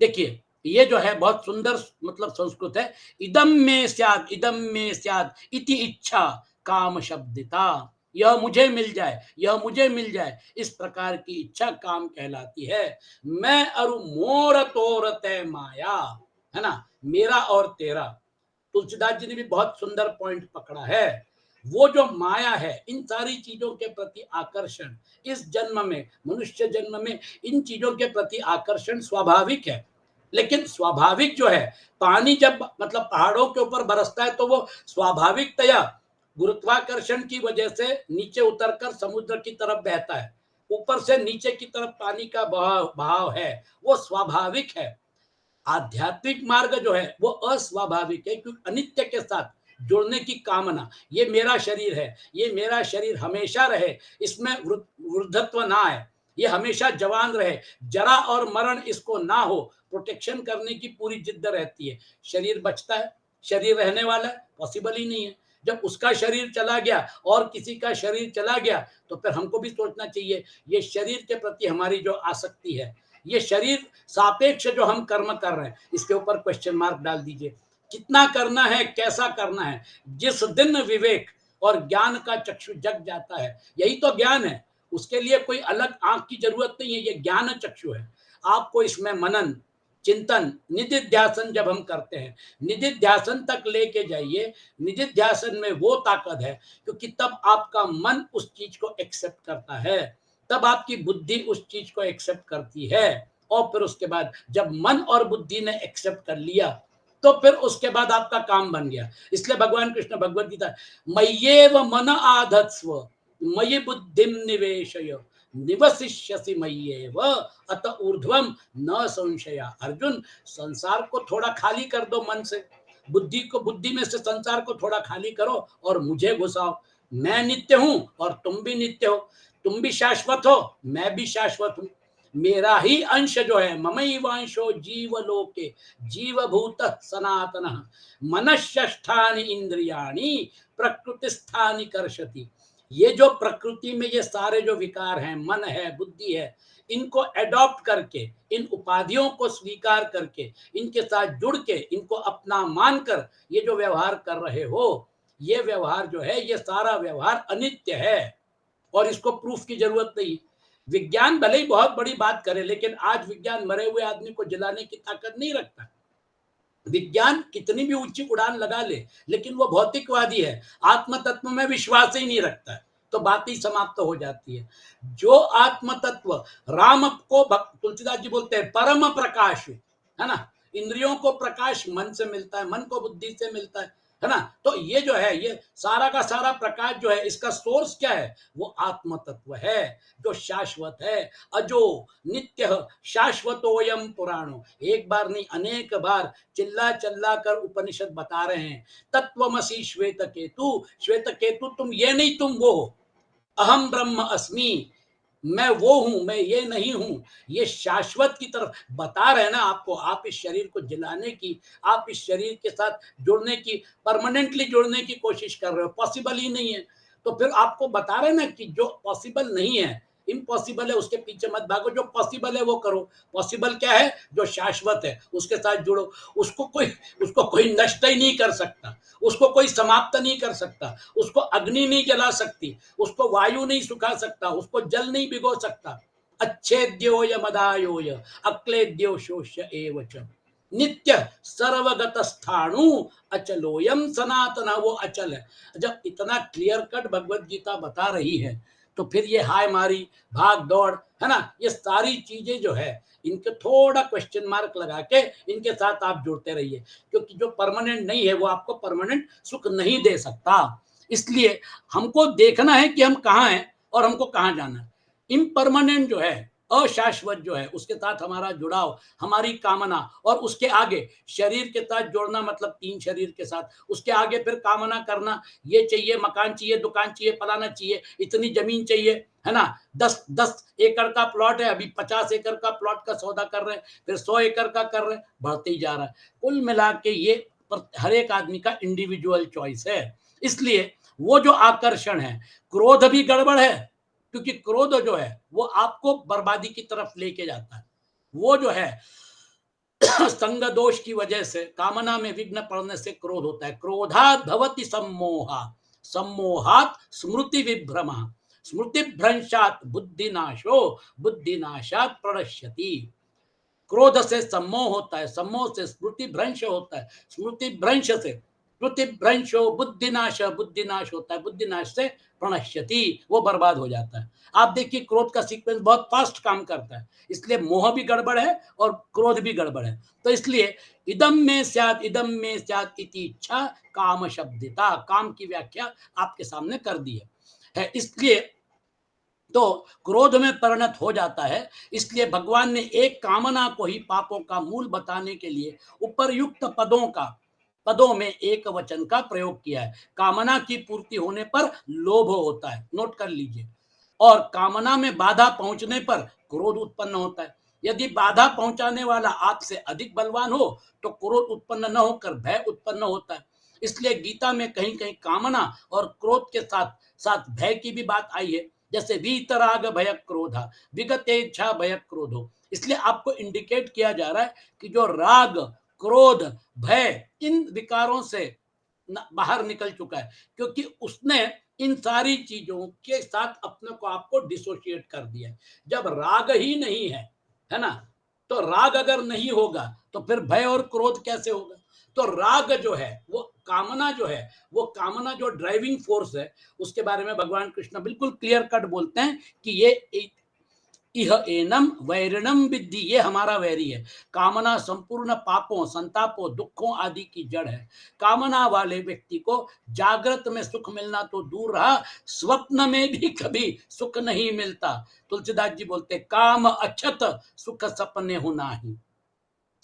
Speaker 1: देखिए ये जो है बहुत सुंदर मतलब संस्कृत है। इदम में स्याद इति इच्छा काम शब्दिता, यह मुझे मिल जाए, यह मुझे मिल जाए, इस प्रकार की इच्छा काम कहलाती है। मैं अरु मोर तोर तय माया, है ना, मेरा और तेरा। तुलसीदास जी ने भी बहुत सुंदर पॉइंट पकड़ा है। वो जो माया है, इन सारी चीजों के प्रति आकर्षण, इस जन्म में, मनुष्य जन्म में इन चीजों के प्रति आकर्षण स्वाभाविक है। लेकिन स्वाभाविक जो है, पानी जब मतलब पहाड़ों के ऊपर बरसता है तो वो स्वाभाविकतया गुरुत्वाकर्षण की वजह से नीचे उतरकर समुद्र की तरफ बहता है। ऊपर से नीचे की तरफ पानी का बहाव है, वो स्वाभाविक है। आध्यात्मिक मार्ग जो है वो अस्वाभाविक है, क्योंकि अनित्य के साथ जुड़ने की कामना, ये मेरा शरीर है, ये मेरा शरीर हमेशा रहे, इसमें वृद्धत्व ना आए, ये हमेशा जवान रहे, जरा और मरण इसको ना हो, प्रोटेक्शन करने की पूरी जिद्द रहती है। शरीर बचता है, शरीर रहने वाला है, पॉसिबल ही नहीं है। जब उसका शरीर चला गया और किसी का शरीर चला गया तो फिर हमको भी सोचना चाहिए, ये शरीर के प्रति हमारी जो आसक्ति है, ये शरीर सापेक्ष जो हम कर्म कर रहे हैं, इसके ऊपर क्वेश्चन मार्क डाल दीजिए। कितना करना है, कैसा करना है। जिस दिन विवेक और ज्ञान का चक्षु जग जाता है, यही तो ज्ञान है, उसके लिए कोई अलग आंख की जरूरत नहीं है, ये ज्ञान चक्षु है। आपको इसमें मनन, चिंतन, निधिध्यासन जब हम करते हैं, निधिध्यासन तक लेके जाइए। निधिध्यासन में वो ताकत है क्योंकि तब आपका मन उस चीज को एक्सेप्ट करता है, तब आपकी बुद्धि उस चीज को एक्सेप्ट करती है। और फिर उसके बाद जब मन और बुद्धि ने एक्सेप्ट कर लिया तो फिर उसके बाद आपका काम बन गया। इसलिए भगवान कृष्ण भगवत गीता, मय्येव मन आधत्स्व मयि बुद्धिम निवेशय निवसिष्यसि मय्येव अत ऊर्ध्वम न संशया। अर्जुन, संसार को थोड़ा खाली कर दो मन से, बुद्धि में से संसार को थोड़ा खाली करो और मुझे घुसाओ। मैं नित्य हूं और तुम भी नित्य हो, तुम भी शाश्वत हो, मैं भी शाश्वत हूं। मेरा ही अंश जो है, ममैवांशो जीवलोके जीवभूत सनातन मनष्ठानि इंद्रियाणि प्रकृतिस्थानि कर्षति। ये जो प्रकृति में ये सारे जो विकार हैं, मन है, बुद्धि है, इनको एडॉप्ट करके, इन उपाधियों को स्वीकार करके, इनके साथ जुड़ के, इनको अपना मानकर ये जो व्यवहार कर रहे हो, ये व्यवहार जो है, ये सारा व्यवहार अनित्य है और इसको प्रूफ की जरूरत नहीं। विज्ञान भले ही बहुत बड़ी बात करे, लेकिन आज विज्ञान मरे हुए आदमी को जलाने की ताकत नहीं रखता। विज्ञान कितनी भी ऊंची उड़ान लगा ले, लेकिन वो भौतिकवादी है, आत्म तत्व में विश्वास ही नहीं रखता है, तो बात ही समाप्त हो जाती है। जो आत्म तत्व राम को तुलसीदास जी बोलते हैं परम प्रकाश, है ना, इंद्रियों को प्रकाश मन से मिलता है, मन को बुद्धि से मिलता है ना। तो ये जो है, ये सारा का सारा प्रकाश जो है, इसका सोर्स क्या है, वो आत्म तत्व है जो शाश्वत है, अजो नित्य शाश्वतोयम पुराणो। एक बार नहीं, अनेक बार चिल्ला चिल्ला कर उपनिषद बता रहे हैं, तत्वमसि श्वेत केतु, श्वेत केतु तुम ये नहीं तुम वो हो, अहम ब्रह्म अस्मि, मैं वो हूं, मैं ये नहीं हूं। ये शाश्वत की तरफ बता रहे हैं ना आपको। आप इस शरीर को जलाने की, आप इस शरीर के साथ जुड़ने की, परमानेंटली जुड़ने की कोशिश कर रहे हो, पॉसिबल ही नहीं है। तो फिर आपको बता रहे हैं ना कि जो पॉसिबल नहीं है, इम्पॉसिबल है, उसके पीछे मत भागो, जो पॉसिबल है वो करो। पॉसिबल क्या है, जो शाश्वत है उसके साथ जुड़ो। उसको कोई नष्ट ही नहीं कर सकता, उसको कोई समाप्त नहीं कर सकता, उसको अग्नि नहीं जला सकती, उसको वायु नहीं सुखा सकता, उसको जल नहीं भिगो सकता। अच्छेद्योय मदायोय अक्लेद्यो शोष्य एवच नित्य सर्वगत स्थाणु अचलोयम सनातन, वो अचल है। जब इतना क्लियर कट भगवत गीता बता रही है तो फिर ये हाय मारी, भाग दौड़, है ना, ये सारी चीजें जो है, इनके थोड़ा क्वेश्चन मार्क लगा के इनके साथ आप जुड़ते रहिए, क्योंकि जो परमानेंट नहीं है वो आपको परमानेंट सुख नहीं दे सकता। इसलिए हमको देखना है कि हम कहाँ हैं और हमको कहाँ जाना है। इम्परमानेंट जो है, अशाश्वत जो है, उसके साथ हमारा जुड़ाव, हमारी कामना, और उसके आगे शरीर के साथ जोड़ना, मतलब 3 शरीर के साथ, उसके आगे फिर कामना करना, ये चाहिए, मकान चाहिए, दुकान चाहिए, फलाना चाहिए, इतनी जमीन चाहिए, है ना। 10 एकड़ का प्लॉट है, अभी 50 एकड़ का प्लॉट का सौदा कर रहे हैं, फिर 100 एकड़ का कर रहे हैं, बढ़ते ही जा रहा है। कुल मिला के ये हर एक आदमी का इंडिविजुअल चॉइस है। इसलिए वो जो आकर्षण है, क्रोध भी गड़बड़ है, क्योंकि क्रोध जो है वो आपको बर्बादी की तरफ लेके जाता है। वो जो है संग दोष की वजह से, कामना में विघ्न पड़ने से क्रोध होता है। क्रोधात् भवति सम्मोहा, सम्मोहात् स्मृति विभ्रमा, स्मृति भ्रंशात् बुद्धिनाशो, बुद्धिनाशात् प्रणश्यति। क्रोध से सम्मोह होता है, सम्मोह से स्मृति भ्रंश होता है, स्मृति भ्रंश से स्मृति भ्रंशो बुद्धिनाश, बुद्धिनाश होता है, बुद्धिनाश से प्रणश्यति, वो बर्बाद हो जाता है। आप देखिए क्रोध का सीक्वेंस बहुत फास्ट काम करता है, इसलिए मोह भी गड़बड़ है और क्रोध भी गड़बड़ है। तो इसलिए इदम में स्यात्, इदम में स्यात् इति इच्छा काम शब्दिता, काम की व्याख्या आपके सामने कर दी है। इसलिए तो क्रोध में परिणत हो जाता है। इसलिए भगवान ने एक कामना को ही पापों का मूल बताने के लिए उपरयुक्त पदों में एक वचन का प्रयोग किया है। कामना की पूर्ति होने पर लोभ होता है, नोट कर लीजिए, और कामना में बाधा पहुंचने पर क्रोध उत्पन्न होता है। यदि बाधा पहुंचाने वाला आपसे अधिक बलवान हो तो क्रोध उत्पन्न न होकर भय उत्पन्न होता है। इसलिए गीता में कहीं कहीं कामना और क्रोध के साथ साथ भय की भी बात आई है, जैसे वीतराग भय क्रोधा, विगतेच्छा भय क्रोधो। इसलिए आपको इंडिकेट किया जा रहा है कि जो राग, क्रोध, भय, इन विकारों से बाहर निकल चुका है, क्योंकि उसने इन सारी चीजों के साथ अपने को आपको डिसोशिएट कर दिया है। जब राग ही नहीं है ना, तो राग अगर नहीं होगा तो फिर भय और क्रोध कैसे होगा? तो राग जो है, वो कामना जो है, वो कामना जो ड्राइविंग फोर्स है, उसके बारे में भगवान कृष्ण बिल्कुल क्लियर कट बोलते हैं कि ये इह एनम वैरिणम विद्धि, ये हमारा वैरी है। कामना संपूर्ण पापों, संतापों, दुखों आदि की जड़ है। कामना वाले व्यक्ति को जागृत में सुख मिलना तो दूर रहा, स्वप्न में भी कभी सुख नहीं मिलता। तुलसीदास जी बोलते, काम अछत सुख सपने हो नाही।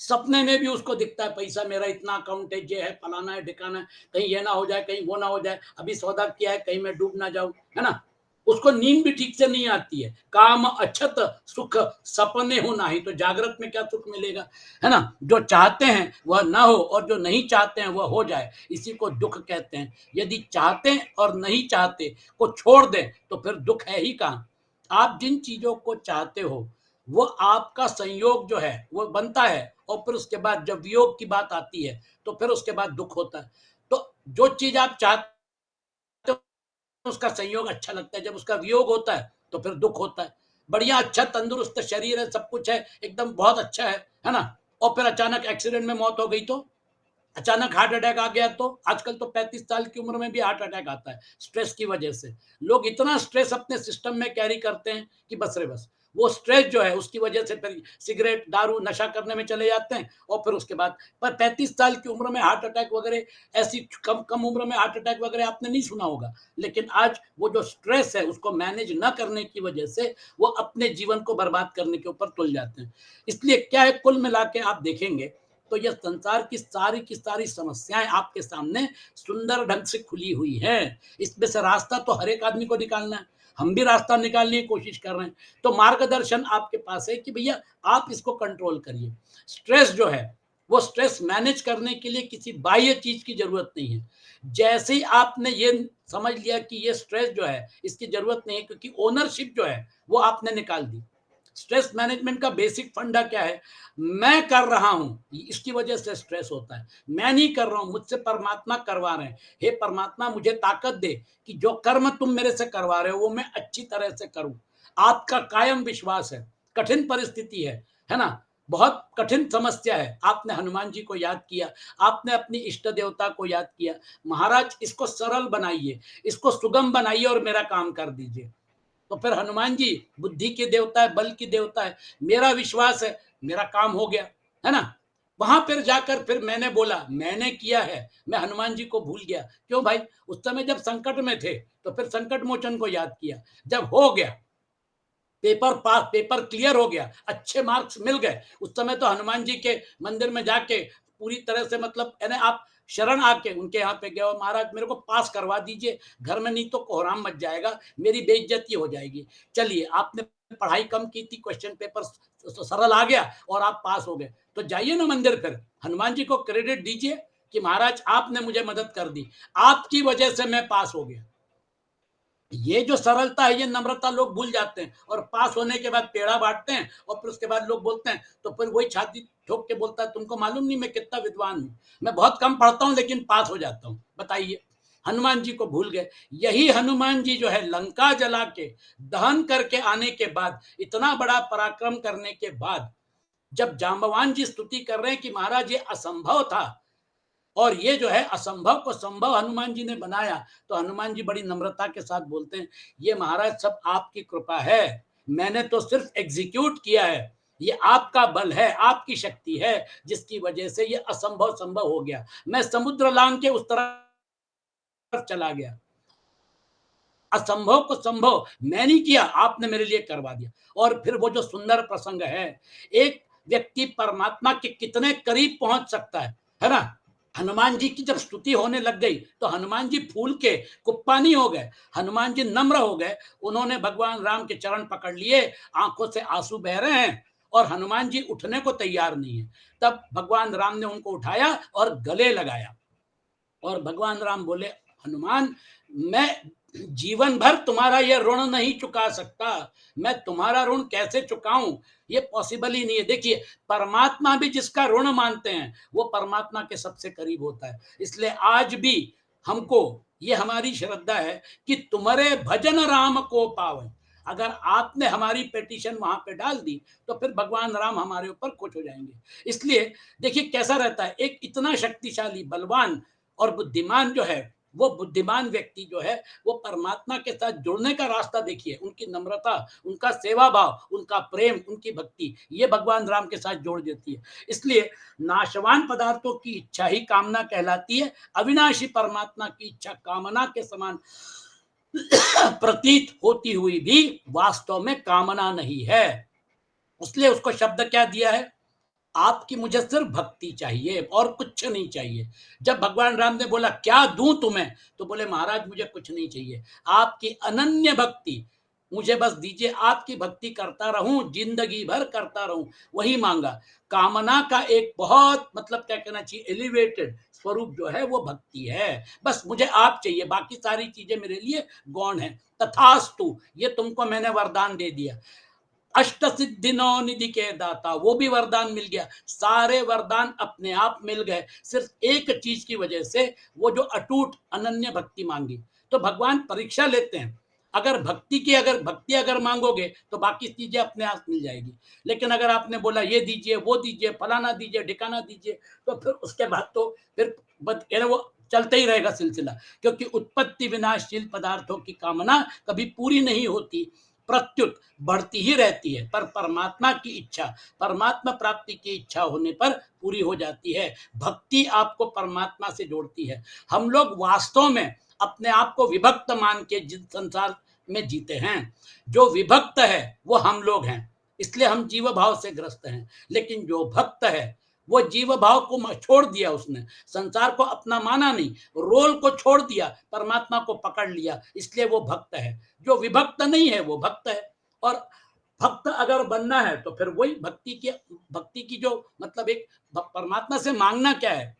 Speaker 1: सपने में भी उसको दिखता है पैसा, मेरा इतना अकाउंट है, ये है, फलाना है, ठिकाना है, कहीं ये ना हो जाए, कहीं वो ना हो जाए, अभी सौदा किया है, कहीं मैं डूब ना जाऊं, है ना। उसको नींद भी ठीक से नहीं आती है। काम अछत सुख सपने हो नाही, तो जागृत में क्या सुख मिलेगा, है ना। जो चाहते हैं वह ना हो और जो नहीं चाहते हैं वह हो जाए, इसी को दुख कहते हैं। यदि चाहते हैं और नहीं चाहते को छोड़ दें तो फिर दुख है ही कहाँ। आप जिन चीजों को चाहते हो वो आपका संयोग जो है वो बनता है, और फिर उसके बाद जब वियोग की बात आती है तो फिर उसके बाद दुख होता है। तो जो चीज आप चाहते हो उसका संयोग अच्छा लगता है, जब उसका वियोग होता है तो फिर दुख होता है। बढ़िया अच्छा तंदुरुस्त शरीर है, सब कुछ है, एकदम बहुत अच्छा है ना, और फिर अचानक एक्सीडेंट में मौत हो गई तो, अचानक हार्ट अटैक आ गया तो, आजकल तो 35 साल की उम्र में भी हार्ट अटैक आता है स्ट्रेस की वजह से। लोग इतना स्ट्रेस अपने सिस्टम में कैरी करते हैं कि बस रे बस, वो स्ट्रेस जो है उसकी वजह से फिर सिगरेट दारू नशा करने में चले जाते हैं, और फिर उसके बाद पर 35 साल की उम्र में हार्ट अटैक वगैरह, ऐसी कम कम उम्र में हार्ट अटैक वगैरह आपने नहीं सुना होगा। लेकिन आज वो जो स्ट्रेस है उसको मैनेज न करने की वजह से वो अपने जीवन को बर्बाद करने के ऊपर तुल जाते हैं। इसलिए क्या है, कुल मिला के आप देखेंगे तो यह संसार की सारी समस्याएं आपके सामने सुंदर ढंग से खुली हुई हैं। इसमें से रास्ता तो हर एक आदमी को निकालना है, हम भी रास्ता निकालने की कोशिश कर रहे हैं। तो मार्गदर्शन आपके पास है कि भैया आप इसको कंट्रोल करिए। स्ट्रेस जो है वो स्ट्रेस मैनेज करने के लिए किसी बाह्य चीज की जरूरत नहीं है। जैसे ही आपने ये समझ लिया कि ये स्ट्रेस जो है इसकी जरूरत नहीं है, क्योंकि ओनरशिप जो है वो आपने निकाल दी। स्ट्रेस मैनेजमेंट का बेसिक फंडा क्या है, मैं कर रहा हूं इसकी वजह से स्ट्रेस होता है, मैं नहीं कर रहा हूं मुझसे परमात्मा करवा रहे हैं। हे परमात्मा मुझे ताकत दे कि जो कर्म तुम मेरे से करवा रहे हो वो मैं अच्छी तरह से करूं। आपका कायम विश्वास है। कठिन परिस्थिति है ना, बहुत कठिन समस्या है, आपने हनुमान जी को याद किया, आपने अपनी इष्ट देवता को याद किया। महाराज इसको सरल बनाइए, इसको सुगम बनाइए और मेरा काम कर दीजिए। तो फिर हनुमान जी बुद्धि के देवता है, बल की देवता है, मेरा विश्वास है, मेरा काम हो गया, है ना। वहां पर जाकर फिर मैंने बोला, मैंने किया है, मैं हनुमान जी को भूल गया। क्यों भाई, उस समय जब संकट में थे तो फिर संकट मोचन को याद किया। जब हो गया पेपर पास, पेपर क्लियर हो गया, अच्छे मार्क्स मिल गए, उस समय तो हनुमान जी के मंदिर में जाके पूरी तरह से मतलब यानी आप शरण आके उनके यहाँ पे गए, और महाराज मेरे को पास करवा दीजिए घर में, नहीं तो कोहराम मच जाएगा, मेरी बेइज्जती हो जाएगी। चलिए आपने पढ़ाई कम की थी, क्वेश्चन पेपर सरल आ गया और आप पास हो गए, तो जाइए ना मंदिर, फिर हनुमान जी को क्रेडिट दीजिए कि महाराज आपने मुझे मदद कर दी, आपकी वजह से मैं पास हो गया। ये जो सरलता है, ये नम्रता लोग भूल जाते हैं और पास होने के बाद पेड़ा बांटते हैं और फिर उसके बाद लोग बोलते हैं, तो फिर वही छाती ठोक के बोलता है तुमको मालूम नहीं मैं कितना विद्वान हूं, मैं बहुत कम पढ़ता हूं लेकिन पास हो जाता हूं। बताइए, हनुमान जी को भूल गए। यही हनुमान जी जो है लंका जला के दहन करके आने के बाद, इतना बड़ा पराक्रम करने के बाद, जब जांबवान जी स्तुति कर रहे हैं कि महाराज ये असंभव था और ये जो है असंभव को संभव हनुमान जी ने बनाया, तो हनुमान जी बड़ी नम्रता के साथ बोलते हैं, ये महाराज सब आपकी कृपा है, मैंने तो सिर्फ एग्जीक्यूट किया है, ये आपका बल है, आपकी शक्ति है, जिसकी वजह से ये असंभव संभव हो गया। मैं समुद्र लांग के उस तरफ चला गया, असंभव को संभव मैं नहीं किया, आपने मेरे लिए करवा दिया। और फिर वो जो सुंदर प्रसंग है, एक व्यक्ति परमात्मा के कितने करीब पहुंच सकता है ना। हनुमान जी की जब स्तुति होने लग गई तो हनुमान जी फूल के कुप्पानी हो गए, हनुमान जी नम्र हो गए, उन्होंने भगवान राम के चरण पकड़ लिए, आंखों से आंसू बह रहे हैं और हनुमान जी उठने को तैयार नहीं है। तब भगवान राम ने उनको उठाया और गले लगाया और भगवान राम बोले, हनुमान मैं जीवन भर तुम्हारा यह ऋण नहीं चुका सकता, मैं तुम्हारा ऋण कैसे चुकाऊं, ये पॉसिबल ही नहीं है। देखिए, परमात्मा भी जिसका ऋण मानते हैं वो परमात्मा के सबसे करीब होता है। इसलिए आज भी हमको ये हमारी श्रद्धा है कि तुम्हारे भजन राम को पावे। अगर आपने हमारी पेटिशन वहां पे डाल दी तो फिर भगवान राम हमारे ऊपर खुश हो जाएंगे। इसलिए देखिए कैसा रहता है, एक इतना शक्तिशाली बलवान और बुद्धिमान जो है, वो बुद्धिमान व्यक्ति जो है वो परमात्मा के साथ जुड़ने का रास्ता देखिए, उनकी नम्रता, उनका सेवा भाव, उनका प्रेम, उनकी भक्ति, ये भगवान राम के साथ जोड़ देती है। इसलिए नाशवान पदार्थों की इच्छा ही कामना कहलाती है, अविनाशी परमात्मा की इच्छा कामना के समान प्रतीत होती हुई भी वास्तव में कामना नहीं है। इसलिए उसको शब्द क्या दिया है, आपकी मुझे सिर्फ भक्ति चाहिए और कुछ नहीं चाहिए। जब भगवान राम ने बोला क्या दूं तुम्हें, तो बोले महाराज मुझे कुछ नहीं चाहिए, आपकी अनन्य भक्ति मुझे बस दीजिए, आपकी भक्ति करता रहूं, जिंदगी भर करता रहूं, वही मांगा। कामना का एक बहुत मतलब क्या कहना चाहिए, एलिवेटेड स्वरूप जो है वो भक्ति है। बस मुझे आप चाहिए, बाकी सारी चीजें मेरे लिए गौण है। तथास्तु, ये तुमको मैंने वरदान दे दिया। अष्ट सिद्धि नौ निधि के दाता, वो भी वरदान मिल गया। सारे वरदान अपने आप मिल गए, सिर्फ एक चीज की वजह से, वो जो अटूट अनन्य भक्ति मांगी। तो भगवान परीक्षा लेते हैं, अगर भक्ति अगर मांगोगे तो बाकी चीजें अपने आप मिल जाएगी। लेकिन अगर आपने बोला ये दीजिए, वो दीजिए, फलाना दीजिए, ठिकाना दीजिए, तो फिर उसके बाद तो फिर वो चलते ही रहेगा सिलसिला। क्योंकि उत्पत्ति विनाशशील पदार्थों की कामना कभी पूरी नहीं होती, प्रत्युत बढ़ती ही रहती है। पर परमात्मा की इच्छा, परमात्मा प्राप्ति की इच्छा होने पर पूरी हो जाती है। भक्ति आपको परमात्मा से जोड़ती है। हम लोग वास्तव में अपने आप को विभक्त मान के जिस संसार में जीते हैं, जो विभक्त है वो हम लोग हैं, इसलिए हम जीव भाव से ग्रस्त हैं। लेकिन जो भक्त है वो जीव भाव को छोड़ दिया, उसने संसार को अपना माना नहीं, रोल को छोड़ दिया, परमात्मा को पकड़ लिया, इसलिए वो भक्त है। जो विभक्त नहीं है वो भक्त है। और भक्त अगर बनना है तो फिर वही भक्ति की जो मतलब एक परमात्मा से मांगना क्या है,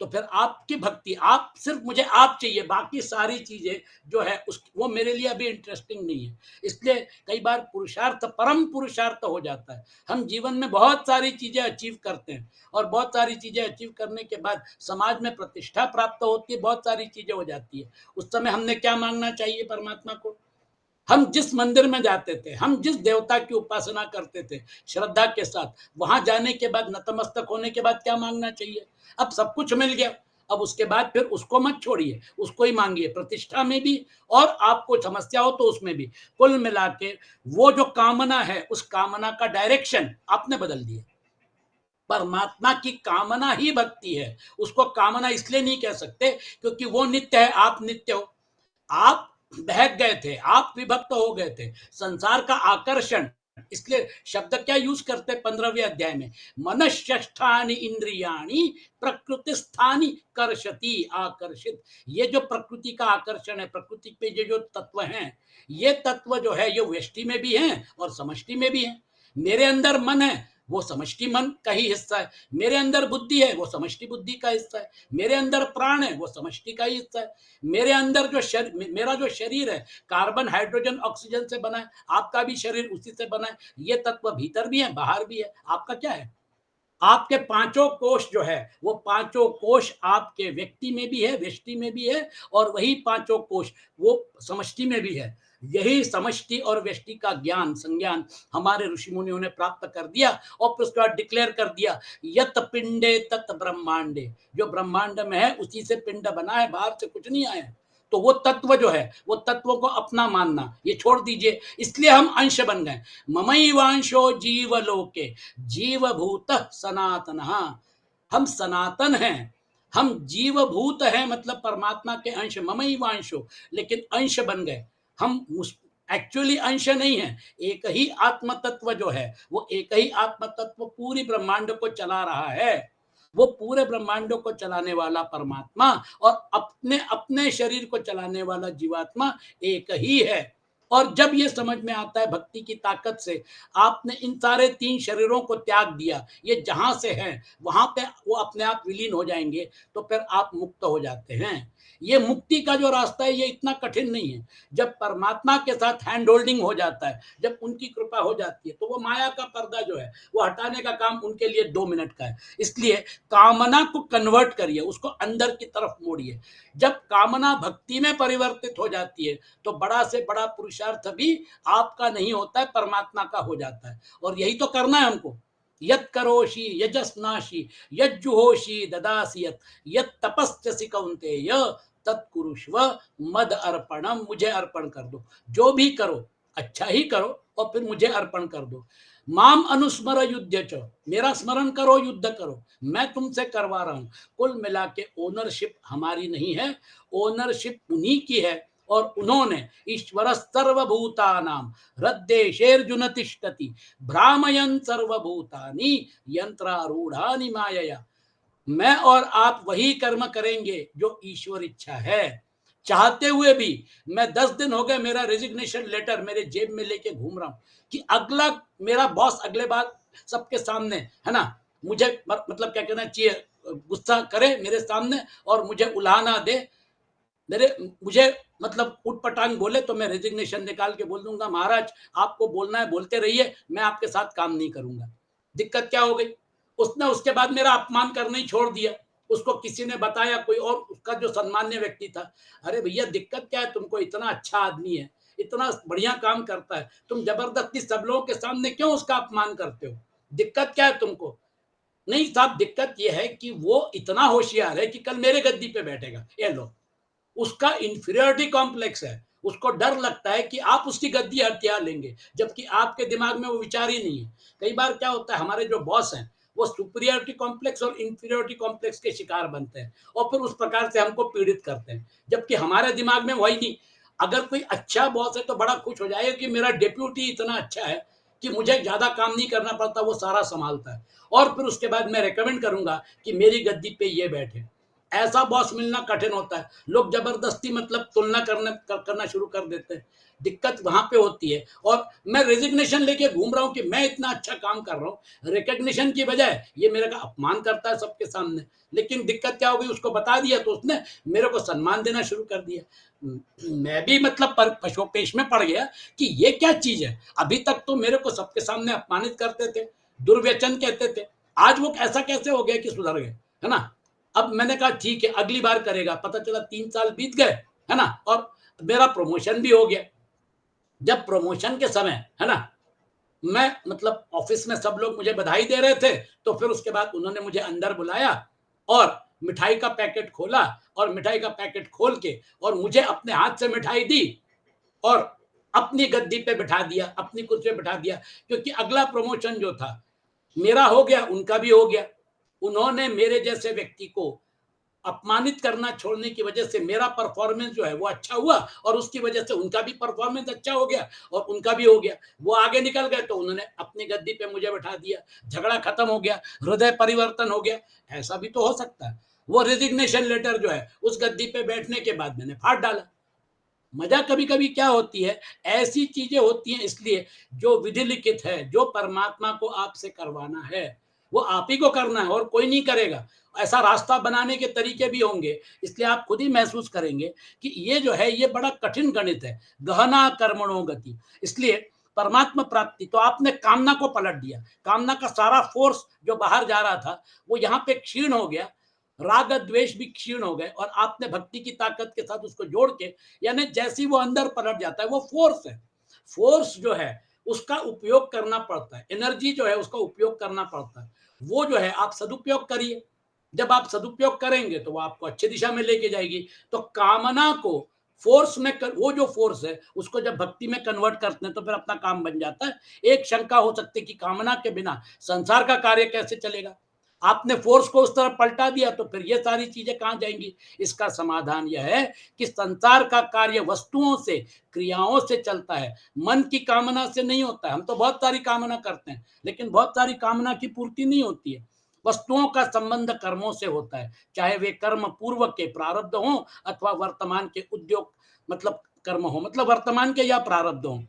Speaker 1: तो फिर आपकी भक्ति, आप सिर्फ मुझे आप चाहिए, बाकी सारी चीजें जो है उस वो मेरे लिए अभी इंटरेस्टिंग नहीं है। इसलिए कई बार पुरुषार्थ परम पुरुषार्थ हो जाता है। हम जीवन में बहुत सारी चीजें अचीव करते हैं और बहुत सारी चीजें अचीव करने के बाद समाज में प्रतिष्ठा प्राप्त होती है, बहुत सारी चीजें हो जाती है। उस समय हमने क्या मांगना चाहिए परमात्मा को? हम जिस मंदिर में जाते थे, हम जिस देवता की उपासना करते थे श्रद्धा के साथ, वहां जाने के बाद नतमस्तक होने के बाद क्या मांगना चाहिए? अब सब कुछ मिल गया, अब उसके बाद फिर उसको मत छोड़िए, उसको ही मांगिए, प्रतिष्ठा में भी और आपको समस्या हो तो उसमें भी। कुल मिला के वो जो कामना है, उस कामना का डायरेक्शन आपने बदल दिया। परमात्मा की कामना ही भक्ति है। उसको कामना इसलिए नहीं कह सकते क्योंकि वो नित्य है, आप नित्य हो। आप बहक गए थे, आप विभक्त हो गए थे, संसार का आकर्षण, इसलिए शब्द क्या यूज करते 15वें अध्याय में, मनष्ठानी इंद्रियाणी प्रकृति स्थानी कर्षति, आकर्षित। ये जो प्रकृति का आकर्षण है, प्रकृति पे ये जो तत्व हैं, ये तत्व जो है ये व्यष्टि में भी है और समष्टि में भी है। मेरे अंदर मन है, वो समष्टि मन का ही हिस्सा है। मेरे अंदर बुद्धि है, वो समष्टि बुद्धि का हिस्सा है। मेरे अंदर प्राण है, वो समष्टि का ही हिस्सा है। मेरे अंदर जो मेरा जो शरीर है कार्बन हाइड्रोजन ऑक्सीजन से बना है, आपका भी शरीर उसी से बना है। ये तत्व भीतर भी है, बाहर भी है। आपका क्या है? आपके पांचों कोष जो है, वो पांचों कोष आपके व्यक्ति में भी है, व्यष्टि में भी है, और वही पांचों कोष वो समष्टि में भी है। यही समष्टि और व्यष्टि का ज्ञान संज्ञान हमारे ऋषि मुनियों ने प्राप्त कर दिया, और फिर उसके बाद डिक्लेयर कर दिया यत पिंडे तत् ब्रह्मांडे। जो ब्रह्मांड में है उसी से पिंड बना है, बाहर से कुछ नहीं आया। तो वो तत्व जो है, वो तत्वों को अपना मानना ये छोड़ दीजिए। इसलिए हम अंश बन गए। ममैवांशो जीवलोके जीवभूत सनातन। हम सनातन हैं, हम जीवभूत हैं, मतलब परमात्मा के अंश, ममैवांशो, लेकिन अंश बन गए हम। एक्चुअली अंश नहीं है, एक ही आत्म तत्व जो है, वो एक ही आत्म तत्व पूरी ब्रह्मांड को चला रहा है। वो पूरे ब्रह्मांडों को चलाने वाला परमात्मा और अपने अपने शरीर को चलाने वाला जीवात्मा एक ही है। और जब ये समझ में आता है भक्ति की ताकत से, आपने इन सारे तीन शरीरों को त्याग दिया, ये जहां से है वहां पे वो अपने आप विलीन हो जाएंगे, तो फिर आप मुक्त हो जाते हैं। ये मुक्ति का जो रास्ता है ये इतना कठिन नहीं है। जब परमात्मा के साथ हैंड होल्डिंग हो जाता है, जब उनकी कृपा हो जाती है, तो वो माया का पर्दा जो है वो हटाने का काम उनके लिए 2 मिनट का है। इसलिए कामना को कन्वर्ट करिए, उसको अंदर की तरफ मोड़िए। जब कामना भक्ति में परिवर्तित हो जाती है, तो बड़ा से बड़ा पुरुषार्थ भी आपका नहीं होता है, परमात्मा का हो जाता है। और यही तो करना है हमको। यत करोषि यजस्नाशी यज्जुहोषि ददासी यत तपस्यसि कौन्तेय तत्कुरुष्व मद अर्पणम। मुझे अर्पण कर दो, जो भी करो अच्छा ही करो, और फिर मुझे अर्पण कर दो। माम अनुस्मर युद्ध च, मेरा स्मरण करो, युद्ध करो, मैं तुमसे करवा रहा हूं। कुल मिला के ओनरशिप हमारी नहीं है, ओनरशिप उन्हीं की है। और उन्होंने ईश्वर सर्वभूतानां हृद्देशेर्जुन तिष्ठति भ्रामयन् सर्वभूतानि यंत्रारूढ़ानि मायया। मैं और आप वही कर्म करेंगे जो ईश्वर इच्छा है। चाहते हुए भी मैं 10 दिन हो गए मेरा रेजिग्नेशन लेटर मेरे जेब में लेके घूम रहा हूं कि अगला मेरा बॉस अगले बार सबके सामने, है ना, मुझे मतलब क्या कहना चाहिए, गुस्सा करे मेरे सामने और मुझे उलाहना दे, मेरे मुझे मतलब उटपटांग बोले, तो मैं रेजिग्नेशन निकाल के बोल दूंगा महाराज आपको बोलना है बोलते रहिए, मैं आपके साथ काम नहीं करूंगा। दिक्कत क्या हो गई? उसने उसके बाद मेरा अपमान करना ही छोड़ दिया। उसको किसी ने बताया, कोई और उसका जो सम्मान्य व्यक्ति था, अरे भैया दिक्कत क्या है, तुमको इतना अच्छा आदमी है, इतना बढ़िया काम करता है, तुम जबरदस्ती सब लोगों के सामने क्यों उसका अपमान करते हो? दिक्कत क्या है तुमको? नहीं साहब, दिक्कत यह है कि वो इतना होशियार है कि कल मेरे गद्दी पे बैठेगा। ये लो, उसका इंफीरियरिटी कॉम्प्लेक्स है। उसको डर लगता है कि आप उसकी गद्दी हथिया लेंगे, जबकि आपके दिमाग में वो विचार ही नहीं है। कई बार क्या होता है, हमारे जो बॉस हैं वो सुपीरियरिटी कॉम्प्लेक्स और इंफीरियरिटी कॉम्प्लेक्स के शिकार बनते हैं, और फिर उस प्रकार से हमको पीड़ित करते हैं, जबकि हमारे दिमाग में वही नहीं। अगर कोई अच्छा बॉस है तो बड़ा खुश हो जाएगा कि मेरा डेप्यूटी इतना अच्छा है कि मुझे ज्यादा काम नहीं करना पड़ता, वो सारा संभालता है, और फिर उसके बाद मैं रेकमेंड करूंगा कि मेरी गद्दी पे ये बैठे। ऐसा बॉस मिलना कठिन होता है। लोग जबरदस्ती मतलब तुलना करना शुरू कर देते हैं। दिक्कत वहां पे होती है। और मैं रेजिग्नेशन लेके घूम रहा हूँ कि मैं इतना अच्छा काम कर रहा हूँ, रिकग्निशन की बजाय ये मेरे का अपमान करता है सबके सामने। लेकिन दिक्कत क्या हो गई, उसको बता दिया तो उसने मेरे को सम्मान देना शुरू कर दिया। मैं भी मतलब पशुपेश में पड़ गया कि ये क्या चीज है। अभी तक तो मेरे को सबके सामने अपमानित करते थे, दुर्व्यचन कहते थे, आज वो ऐसा कैसे हो गया कि सुधर गए, है ना। अब मैंने कहा ठीक है अगली बार करेगा। पता चला 3 साल बीत गए, है ना, और मेरा प्रमोशन भी हो गया। जब प्रमोशन के समय, है ना, मैं मतलब ऑफिस में सब लोग मुझे बधाई दे रहे थे, तो फिर उसके बाद उन्होंने मुझे अंदर बुलाया और मिठाई का पैकेट खोला, और मिठाई का पैकेट खोल के और मुझे अपने हाथ से मिठाई दी और अपनी गद्दी पे बिठा दिया, अपनी कुर्सी पे बिठा दिया। क्योंकि अगला प्रमोशन जो था मेरा हो गया, उनका भी हो गया। उन्होंने मेरे जैसे व्यक्ति को अपमानित करना छोड़ने की वजह से मेरा परफॉर्मेंस जो है वो अच्छा हुआ, और उसकी वजह से उनका भी परफॉर्मेंस अच्छा हो गया और उनका भी हो गया। वो आगे निकल गए तो उन्होंने अपनी गद्दी पे मुझे बैठा दिया, झगड़ा खत्म हो गया, हृदय परिवर्तन हो गया। ऐसा भी तो हो सकता है। वो रेजिग्नेशन लेटर जो है उस गद्दी पे बैठने के बाद मैंने फाड़ डाला। मजा कभी कभी क्या होती है, ऐसी चीजें होती हैं, इसलिए जो विधि लिखित है, जो परमात्मा को आपसे करवाना है, वो आप ही को करना है और कोई नहीं करेगा। ऐसा रास्ता बनाने के तरीके भी होंगे, इसलिए आप खुद ही महसूस करेंगे कि ये जो है ये बड़ा कठिन गणित है। गहना कर्मणो गति। इसलिए परमात्मा प्राप्ति, तो आपने कामना को पलट दिया, कामना का सारा फोर्स जो बाहर जा रहा था वो यहाँ पे क्षीण हो गया, राग द्वेष भी क्षीण हो गए, और आपने भक्ति की ताकत के साथ उसको जोड़ के, यानी जैसी वो अंदर पलट जाता है, वो फोर्स है। फोर्स जो है उसका उपयोग करना पड़ता है, एनर्जी जो है उसका उपयोग करना पड़ता है, वो जो है आप सदुपयोग करिए। जब आप सदुपयोग करेंगे तो वो आपको अच्छी दिशा में लेके जाएगी। तो कामना को फोर्स में वो जो फोर्स है उसको जब भक्ति में कन्वर्ट करते हैं तो फिर अपना काम बन जाता है। एक शंका हो सकती है कि कामना के बिना संसार का कार्य कैसे चलेगा। आपने फोर्स को उस तरफ पलटा दिया तो फिर ये सारी चीजें कहां जाएंगी। इसका समाधान यह है कि संसार का कार्य वस्तुओं से, क्रियाओं से चलता है, मन की कामना से नहीं होता है। हम तो बहुत सारी कामना करते हैं लेकिन बहुत सारी कामना की पूर्ति नहीं होती है। वस्तुओं का संबंध कर्मों से होता है, चाहे वे कर्म पूर्व के प्रारब्ध हों अथवा वर्तमान के उद्योग, मतलब कर्म हो, मतलब वर्तमान के या प्रारब्ध हों।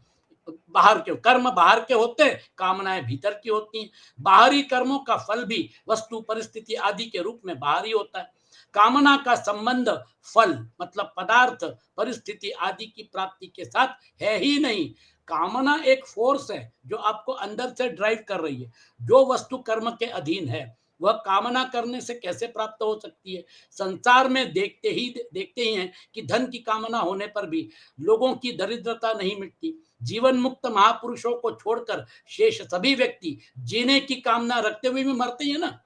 Speaker 1: बाहर के कर्म बाहर के होते हैं, कामनाएं भीतर की होती हैं। बाहरी कर्मों का फल भी वस्तु, परिस्थिति आदि के रूप में बाहरी होता है। कामना का संबंध फल, मतलब पदार्थ, परिस्थिति आदि की प्राप्ति के साथ है ही नहीं। कामना एक फोर्स है जो आपको अंदर से ड्राइव कर रही है। जो वस्तु कर्म के अधीन है वह कामना करने से कैसे प्राप्त हो सकती है। संसार में देखते ही हैं कि धन की कामना होने पर भी लोगों की दरिद्रता नहीं मिटती। जीवन मुक्त महापुरुषों को छोड़कर शेष सभी व्यक्ति जीने की कामना रखते हुए भी मरते हैं ना।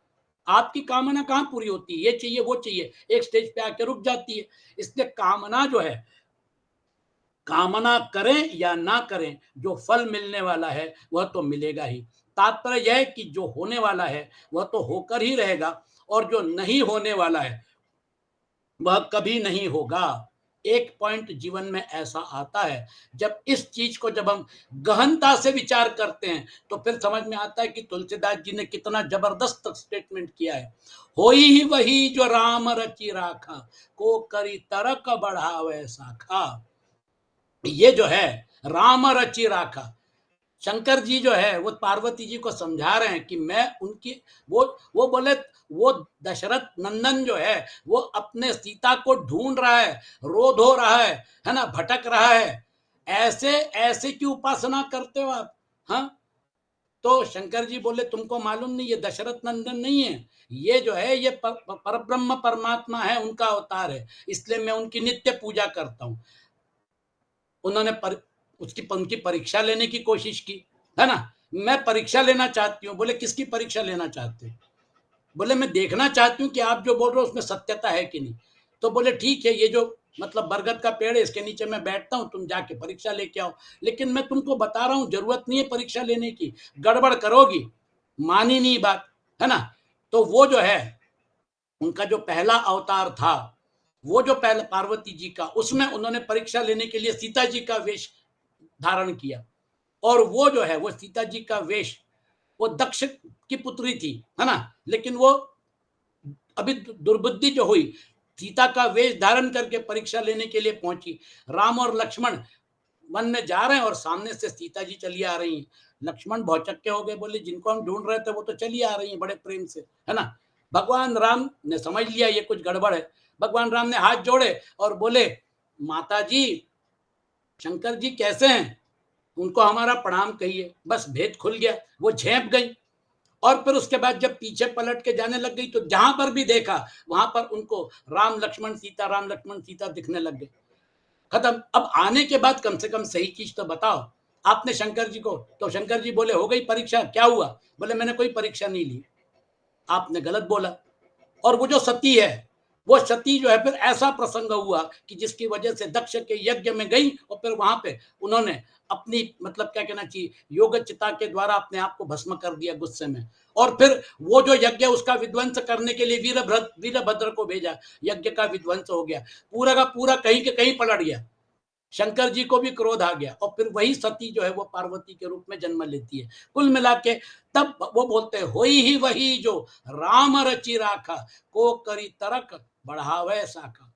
Speaker 1: आपकी कामना कहाँ पूरी होती है, ये चाहिए वो चाहिए, एक स्टेज पे आके रुक जाती है। इसलिए कामना जो है, कामना करें या ना करें, जो फल मिलने वाला है वह तो मिलेगा ही। तात्पर्य यह है कि जो होने वाला है वह तो होकर ही रहेगा, और जो नहीं होने वाला है वह कभी नहीं होगा। एक पॉइंट जीवन में ऐसा आता है जब इस चीज को जब हम गहनता से विचार करते हैं तो फिर समझ में आता है कि तुलसीदास जी ने कितना जबरदस्त स्टेटमेंट किया है। होई ही वही जो राम रचि राखा, को करी तरक बढ़ावे शाखा। ये जो है राम रचि राखा, शंकर जी जो है वो पार्वती जी को समझा रहे हैं कि मैं उनकी, वो बोले, वो दशरथ नंदन जो है वो अपने सीता को ढूंढ रहा है, रोध हो रहा है ना, भटक रहा है। ऐसे ऐसे की उपासना करते हो आप? हाँ, तो शंकर जी बोले तुमको मालूम नहीं, ये दशरथ नंदन नहीं है, ये जो है ये परब्रह्म परमात्मा है, उनका अवतार है, इसलिए मैं उनकी नित्य पूजा करता हूँ। उन्होंने उनकी परीक्षा लेने की कोशिश की, है ना। मैं परीक्षा लेना चाहती हूँ। बोले किसकी परीक्षा लेना चाहते हो? बोले मैं देखना चाहती हूँ कि आप जो बोल रहे हो उसमें सत्यता है कि नहीं। तो बोले ठीक है, ये जो मतलब बरगद का पेड़ है इसके नीचे मैं बैठता हूँ, तुम जाके परीक्षा लेके आओ। लेकिन मैं तुमको बता रहा हूँ जरूरत नहीं है परीक्षा लेने की, गड़बड़ करोगी, मानी नहीं बात, है ना। तो वो जो है उनका जो पहला अवतार था, वो जो पहले पार्वती जी का, उसमें उन्होंने परीक्षा लेने के लिए सीता जी का वेश धारण किया। और वो जो है वो सीता जी का वेश, वो दक्ष की पुत्री थी, है ना। लेकिन वो अभी दुर्बुद्धि जो हुई, सीता का वेश धारण करके परीक्षा लेने के लिए पहुंची। राम और लक्ष्मण वन में जा रहे हैं और सामने से सीता जी चली आ रही हैं। लक्ष्मण भौचक्के हो गए, बोले जिनको हम ढूंढ रहे थे वो तो चली आ रही हैं बड़े प्रेम से, है ना। भगवान राम ने समझ लिया ये कुछ गड़बड़ है। भगवान राम ने हाथ जोड़े और बोले माता जी, शंकर जी कैसे हैं, उनको हमारा प्रणाम कहिए। बस भेद खुल गया, वो झेप गई। और फिर उसके बाद जब पीछे पलट के जाने लग गई तो जहां पर भी देखा वहां पर उनको राम लक्ष्मण सीता, राम लक्ष्मण सीता दिखने लग गए। खत्म। अब आने के बाद कम से कम सही चीज तो बताओ आपने शंकर जी को। तो शंकर जी बोले हो गई परीक्षा, क्या हुआ? बोले मैंने कोई परीक्षा नहीं ली, आपने गलत बोला। और वो जो सती है, वो सती जो है फिर ऐसा प्रसंग हुआ कि जिसकी वजह से दक्ष के यज्ञ में गई और फिर वहां पे उन्होंने अपनी, मतलब क्या कहना चाहिए, योग चिता के द्वारा अपने आप को भस्म कर दिया गुस्से में। और फिर वो जो यज्ञ उसका विध्वंस करने के लिए वीरभद्र को भेजा, यज्ञ का विध्वंस हो गया, पूरा का पूरा कहीं के कहीं पलट गया। शंकर जी को भी क्रोध आ गया और फिर वही सती जो है वो पार्वती के रूप में जन्म लेती है। कुल मिला के तब वो बोलते हैं होई ही वही जो राम रचि राखा, को करी तरक बढ़ावे शाखा।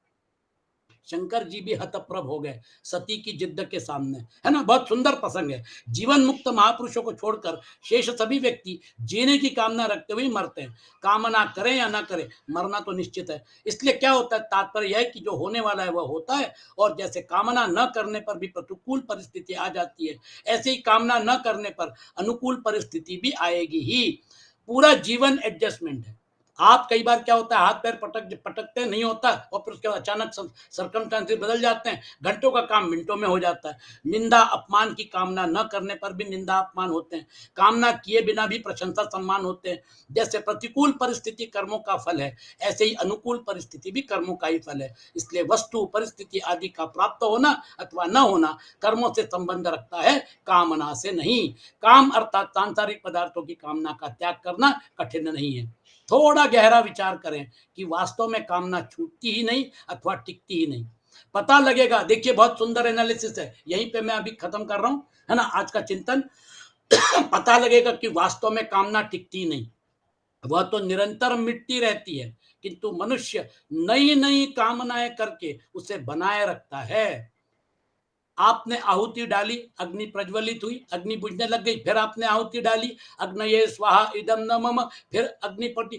Speaker 1: शंकर जी भी हतप्रभ हो गए सती की जिद्द के सामने, है ना। बहुत सुंदर प्रसंग है। जीवन मुक्त महापुरुषों को छोड़कर शेष सभी व्यक्ति जीने की कामना रखते हुए मरते हैं। कामना करें या ना करें, मरना तो निश्चित है। इसलिए क्या होता है, तात्पर्य यह है कि जो होने वाला है वह होता है, और जैसे कामना न करने पर भी प्रतिकूल परिस्थिति आ जाती है, ऐसे ही कामना न करने पर अनुकूल परिस्थिति भी आएगी ही। पूरा जीवन एडजस्टमेंट है। आप कई बार क्या होता है, हाथ पैर पटकते नहीं होता, और फिर उसके बाद अचानक सर्कमस्टांसेस बदल जाते हैं, घंटों का काम मिनटों में हो जाता है। निंदा अपमान की कामना न करने पर भी निंदा अपमान होते हैं, कामना किए बिना भी प्रशंसा सम्मान होते हैं। जैसे प्रतिकूल परिस्थिति कर्मों का फल है, ऐसे ही अनुकूल परिस्थिति भी कर्मों का ही फल है। इसलिए वस्तु परिस्थिति आदि का प्राप्त होना अथवा न होना कर्मों से संबंध रखता है, कामना से नहीं। काम अर्थात सांसारिक पदार्थों की कामना का त्याग करना कठिन नहीं है। थोड़ा गहरा विचार करें कि वास्तव में कामना छूटती ही नहीं अथवा टिकती ही नहीं, पता लगेगा। देखिए, बहुत सुंदर एनालिसिस है, यहीं पे मैं अभी खत्म कर रहा हूं, है ना, आज का चिंतन। पता लगेगा कि वास्तव में कामना टिकती नहीं, वह तो निरंतर मिटती रहती है, किंतु मनुष्य नई नई कामनाएं करके उसे बनाए रखता है। आपने आहुति डाली, अग्नि प्रज्वलित हुई, अग्नि बुझने लग गई, फिर आपने आहुति डाली, अग्नये स्वाहा इदम न मम, फिर अग्नि पटी,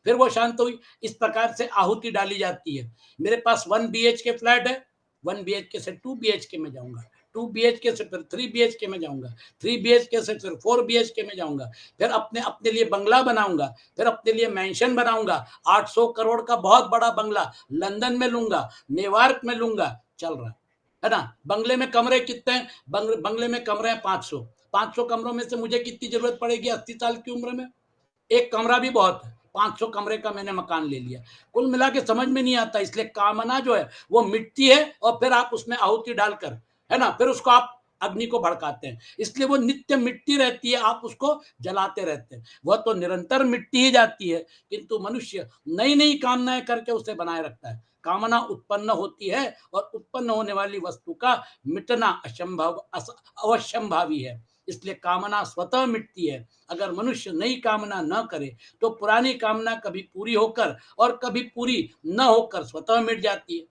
Speaker 1: फिर वो शांत हुई। इस प्रकार से आहुति डाली जाती है। मेरे पास 1 BHK फ्लैट है, 1 BHK से 2 BHK में जाऊंगा, 2 BHK से फिर 3 BHK में जाऊंगा, 3 BHK से फिर 4 BHK में जाऊंगा, फिर अपने अपने लिए बंगला बनाऊंगा, फिर अपने लिए मैंशन बनाऊंगा, 800 करोड़ का बहुत बड़ा बंगला लंदन में लूंगा, न्यूयॉर्क में लूंगा, चल रहा है ना। बंगले में कमरे कितने हैं, बंगले में कमरे हैं 500। 500 कमरों में से मुझे कितनी जरूरत पड़ेगी 80 साल की उम्र में? एक कमरा भी बहुत है, 500 कमरे का मैंने मकान ले लिया। कुल मिला के समझ में नहीं आता। इसलिए कामना जो है वो मिटती है, और फिर आप उसमें आहुति डालकर, है ना, फिर उसको आप अग्नि को भड़काते हैं। इसलिए वो नित्य मिटती रहती है, आप उसको जलाते रहते हैं। वह तो निरंतर मिटती ही जाती है, किंतु मनुष्य नई नई कामनाएं करके उसे बनाए रखता है। कामना उत्पन्न होती है, और उत्पन्न होने वाली वस्तु का मिटना असंभव अवश्यंभावी है। इसलिए कामना स्वतः मिटती है। अगर मनुष्य नई कामना न करे तो पुरानी कामना कभी पूरी होकर और कभी पूरी न होकर स्वतः मिट जाती है।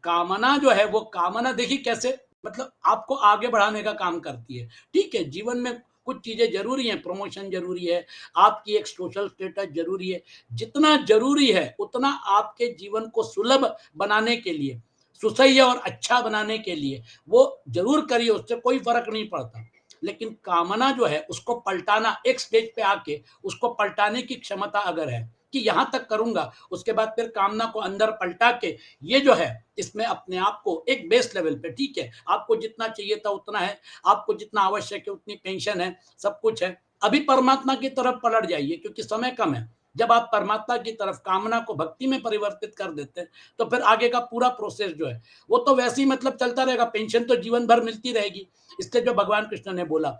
Speaker 1: कामना जो है, वो कामना देखिए कैसे, मतलब आपको आगे बढ़ाने का काम करती है। ठीक है, जीवन में कुछ चीजें जरूरी हैं, प्रमोशन जरूरी है, आपकी एक सोशल स्टेटस जरूरी है। जितना जरूरी है उतना आपके जीवन को सुलभ बनाने के लिए, सुसह्य और अच्छा बनाने के लिए वो जरूर करिए, उससे कोई फर्क नहीं पड़ता। लेकिन कामना जो है उसको पलटाना, एक स्टेज पे आके उसको पलटाने की क्षमता अगर है कि यहां तक करूंगा, उसके बाद फिर कामना को अंदर पलटा के, ये जो है इसमें अपने आप को एक बेस लेवल पे, ठीक है, आपको जितना चाहिए था उतना है, आपको जितना आवश्यक है उतनी पेंशन है, सब कुछ है। अभी परमात्मा की तरफ पलट जाइए, क्योंकि समय कम है। जब आप परमात्मा की तरफ कामना को भक्ति में परिवर्तित कर देते हैं, तो फिर आगे का पूरा प्रोसेस जो है वो तो वैसे ही मतलब चलता रहेगा। पेंशन तो जीवन भर मिलती रहेगी। इसलिए जो भगवान कृष्ण ने बोला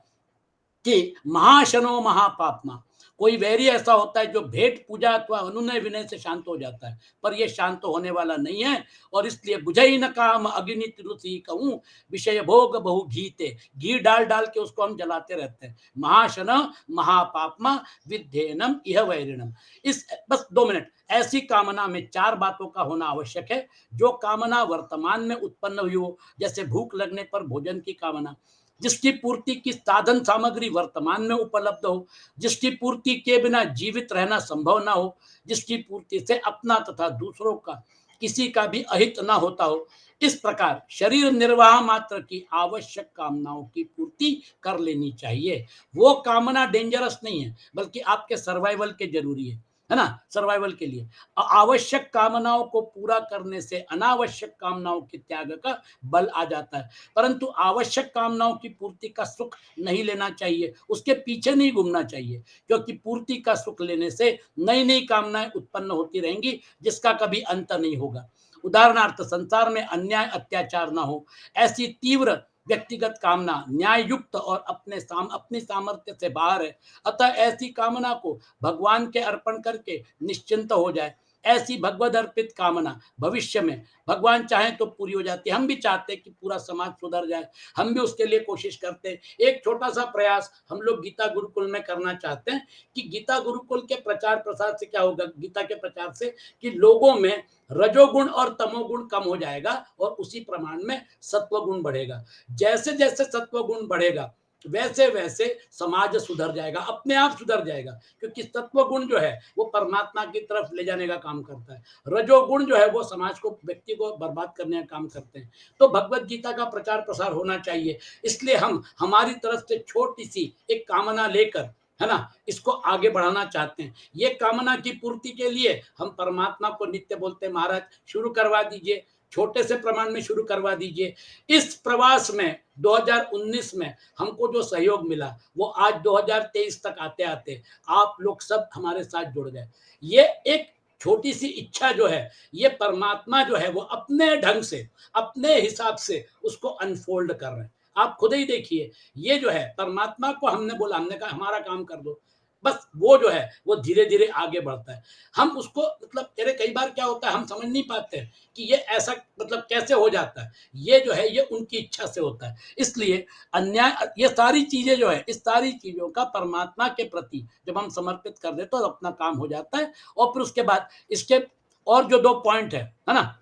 Speaker 1: कि महाशनो महापापमा, कोई वैरी ऐसा होता है जो भेंट पूजा अथवा अनुनय विनय से शांत हो जाता है, पर यह शांत होने वाला नहीं है। और इसलिए बुझई न काम अग्नि रुचि कहूं, विषय भोग बहु घीते, घी डाल डाल के उसको हम जलाते रहते हैं। महाशन महापापमा विध्येनम इह वैरिणम। इस बस 2 मिनट, ऐसी कामना में 4 बातों का होना आवश्यक है। जो कामना वर्तमान में उत्पन्न हुई हो, जैसे भूख लगने पर भोजन की कामना, जिसकी पूर्ति की साधन सामग्री वर्तमान में उपलब्ध हो, जिसकी पूर्ति के बिना जीवित रहना संभव ना हो, जिसकी पूर्ति से अपना तथा दूसरों का किसी का भी अहित ना होता हो। इस प्रकार शरीर निर्वाह मात्र की आवश्यक कामनाओं की पूर्ति कर लेनी चाहिए। वो कामना डेंजरस नहीं है, बल्कि आपके सर्वाइवल के जरूरी है ना, सर्वाइवल के लिए। आवश्यक कामनाओं को पूरा करने से अनावश्यक कामनाओं के त्याग का बल आ जाता है। परंतु आवश्यक कामनाओं की पूर्ति का सुख नहीं लेना चाहिए, उसके पीछे नहीं घूमना चाहिए, क्योंकि पूर्ति का सुख लेने से नई नई कामनाएं उत्पन्न होती रहेंगी, जिसका कभी अंत नहीं होगा। उदाहरणार्थ, संसार में अन्याय अत्याचार ना हो, ऐसी तीव्र व्यक्तिगत कामना न्याय युक्त और अपनी सामर्थ्य से बाहर है। अतः ऐसी कामना को भगवान के अर्पण करके निश्चिंत हो जाए। ऐसी भगवद अर्पित कामना भविष्य में भगवान चाहें तो पूरी हो जाती है। हम भी चाहते हैं कि पूरा समाज सुधर जाए, हम भी उसके लिए कोशिश करते हैं। एक छोटा सा प्रयास हम लोग गीता गुरुकुल में करना चाहते हैं कि गीता गुरुकुल के प्रचार प्रसार से क्या होगा, गीता के प्रचार से, कि लोगों में रजोगुण और तमोगुण कम हो जाएगा और उसी प्रमाण में सत्वगुण बढ़ेगा। जैसे जैसे सत्वगुण बढ़ेगा वैसे वैसे समाज सुधर जाएगा, अपने आप सुधर जाएगा, क्योंकि सत्वगुण जो है वो परमात्मा की तरफ ले जाने का काम करता है, रजोगुण जो है वो समाज को, व्यक्ति को बर्बाद करने का काम करते हैं। तो भगवत गीता का प्रचार प्रसार होना चाहिए, इसलिए हम हमारी तरफ से छोटी सी एक कामना लेकर, है ना, इसको आगे बढ़ाना चाहते हैं। ये कामना की पूर्ति के लिए हम परमात्मा को नित्य बोलते हैं, महाराज शुरू करवा दीजिए, छोटे से प्रमाण में शुरू करवा दीजिए। इस प्रवास में 2019 में हमको जो सहयोग मिला वो आज 2023 तक आते आते आप लोग सब हमारे साथ जुड़ गए। ये एक छोटी सी इच्छा जो है, ये परमात्मा जो है वो अपने ढंग से, अपने हिसाब से उसको अनफोल्ड कर रहे हैं। आप खुद ही देखिए, ये जो है परमात्मा को हमने बोला, हमने कहा हमारा काम कर दो, बस वो जो है वो धीरे धीरे आगे बढ़ता है। हम उसको मतलब तेरे कई बार क्या होता है, हम समझ नहीं पाते हैं कि ये ऐसा मतलब कैसे हो जाता है। ये जो है ये उनकी इच्छा से होता है। इसलिए अन्याय, ये सारी चीजें जो है, इस सारी चीजों का परमात्मा के प्रति जब हम समर्पित कर देते तो अपना काम हो जाता है। और फिर उसके बाद इसके और जो 2 पॉइंट है ना,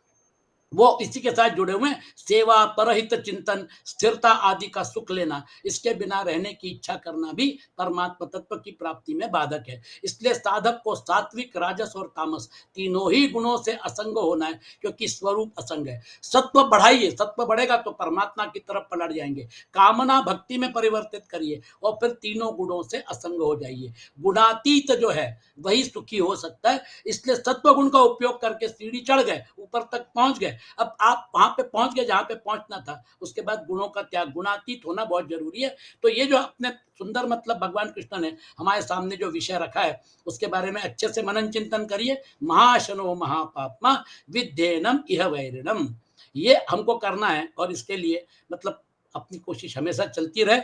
Speaker 1: वो इसी के साथ जुड़े हुए हैं। सेवा, परहित चिंतन, स्थिरता आदि का सुख लेना, इसके बिना रहने की इच्छा करना भी परमात्मा तत्व की प्राप्ति में बाधक है। इसलिए साधक को सात्विक, राजस और तामस तीनों ही गुणों से असंग होना है, क्योंकि स्वरूप असंग है। सत्व बढ़ाइए, सत्व बढ़ेगा तो परमात्मा की तरफ पलट जाएंगे। कामना भक्ति में परिवर्तित करिए और फिर तीनों गुणों से असंग हो जाइए। गुणातीत जो है वही सुखी हो सकता है। इसलिए सत्व गुण का उपयोग करके सीढ़ी चढ़ गए, ऊपर तक पहुंच गए। अब आप वहां पे पहुंच गए जहां पे पहुंचना था, उसके बाद गुणों का त्याग, गुणातीत होना बहुत जरूरी है। तो ये जो अपने सुंदर मतलब भगवान कृष्ण ने हमारे सामने जो विषय रखा है उसके बारे में अच्छे से मनन चिंतन करिए। महाशनो महापात्मा विद्येनम इह वैरिणम, ये हमको करना है और इसके लिए मतलब अपनी कोशिश हमेशा चलती रहे।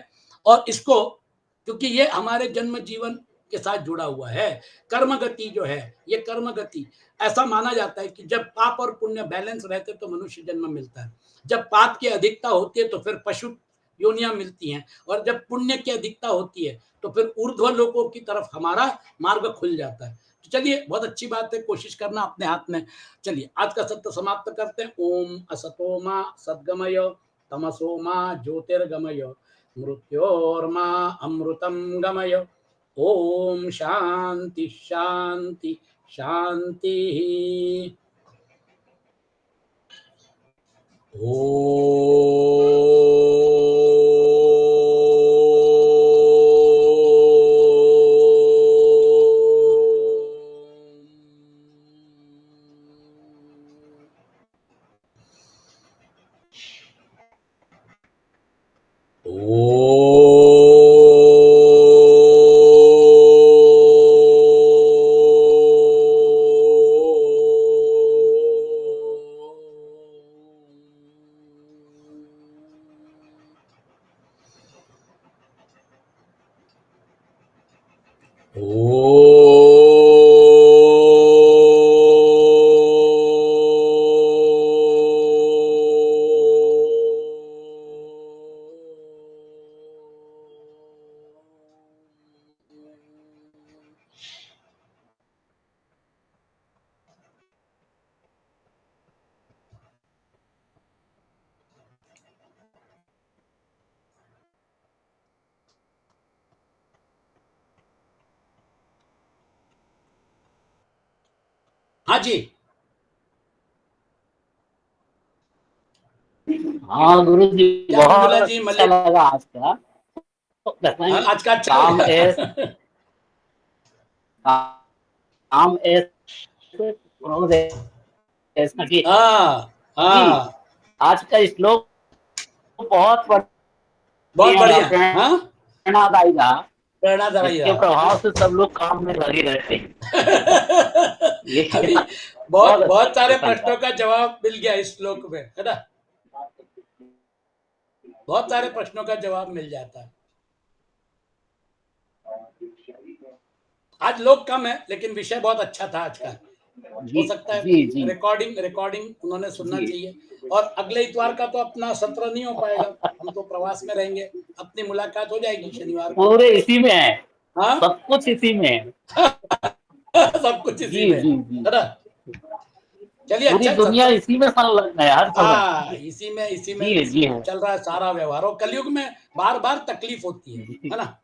Speaker 1: और इसको, क्योंकि ये हमारे जन्म जीवन के साथ जुड़ा हुआ है। कर्म गति जो है, ये कर्म गति, ऐसा माना जाता है कि जब पाप और पुण्य बैलेंस रहते तो मनुष्य जन्म मिलता है। जब पाप की अधिकता होती है तो फिर पशु योनियां मिलती हैं, और जब पुण्य की अधिकता होती है तो फिर ऊर्ध्व लोकों की तरफ हमारा मार्ग खुल जाता है। तो चलिए, बहुत अच्छी बात है, कोशिश करना अपने हाथ में। चलिए आज का सत्र समाप्त करते हैं। ओम असतो मा सद्गमय, तमसो मा ज्योतिर्गमय, मृत्योर्मा अमृतं गमय। ओम शांति शांति शांति। हाँ जी।
Speaker 2: हाँ गुरु जी,
Speaker 1: क्या
Speaker 2: बहुत
Speaker 1: मंजुला जी,
Speaker 2: अच्छा
Speaker 1: मलिक?
Speaker 2: लगा आज का। तो
Speaker 1: हाँ,
Speaker 2: बताएं,
Speaker 1: आज का अच्छा
Speaker 2: काम एस
Speaker 1: लगा।
Speaker 2: काम एस क्रोध एस की
Speaker 1: हाँ हाँ,
Speaker 2: आज का श्लोक बहुत
Speaker 1: बहुत
Speaker 2: बढ़िया रहा,
Speaker 1: बढ़िया। हाँ,
Speaker 2: प्रेरणादायी रहा,
Speaker 1: प्रेरणादायी
Speaker 2: जिसके
Speaker 1: रहा।
Speaker 2: प्रभाव से सब लोग काम में लगे रहते हैं। ये
Speaker 1: अभी
Speaker 2: बहुत
Speaker 1: बहुत
Speaker 2: अच्छा
Speaker 1: बहुत सारे
Speaker 2: प्रसंग
Speaker 1: प्रश्नों
Speaker 2: था।
Speaker 1: का जवाब मिल गया इस श्लोक में, है ना। बहुत सारे प्रश्नों का जवाब मिल जाता है। आज लोग कम है लेकिन विषय बहुत अच्छा था आज का। हो सकता है
Speaker 2: जी जी
Speaker 1: रिकॉर्डिंग उन्होंने सुनना
Speaker 2: जी।
Speaker 1: चाहिए। और अगले इतवार का तो अपना सत्र नहीं हो पाएगा, हम तो प्रवास में रहेंगे, अपनी मुलाकात हो जाएगी शनिवार को।
Speaker 2: पूरे इसी में है,
Speaker 1: हाँ
Speaker 2: सब कुछ इसी में है।
Speaker 1: सब कुछ
Speaker 2: जी
Speaker 1: इसी में
Speaker 2: जी जी।
Speaker 1: है ना। चलिए
Speaker 2: पूरी
Speaker 1: अच्छा
Speaker 2: दुनिया
Speaker 1: सत्र,
Speaker 2: इसी में संलग्न है हर समय।
Speaker 1: हाँ इसी में
Speaker 2: जी जी है।
Speaker 1: चल रहा है सारा व्यवहार, और कलयुग में बार बार तकलीफ होती है ना।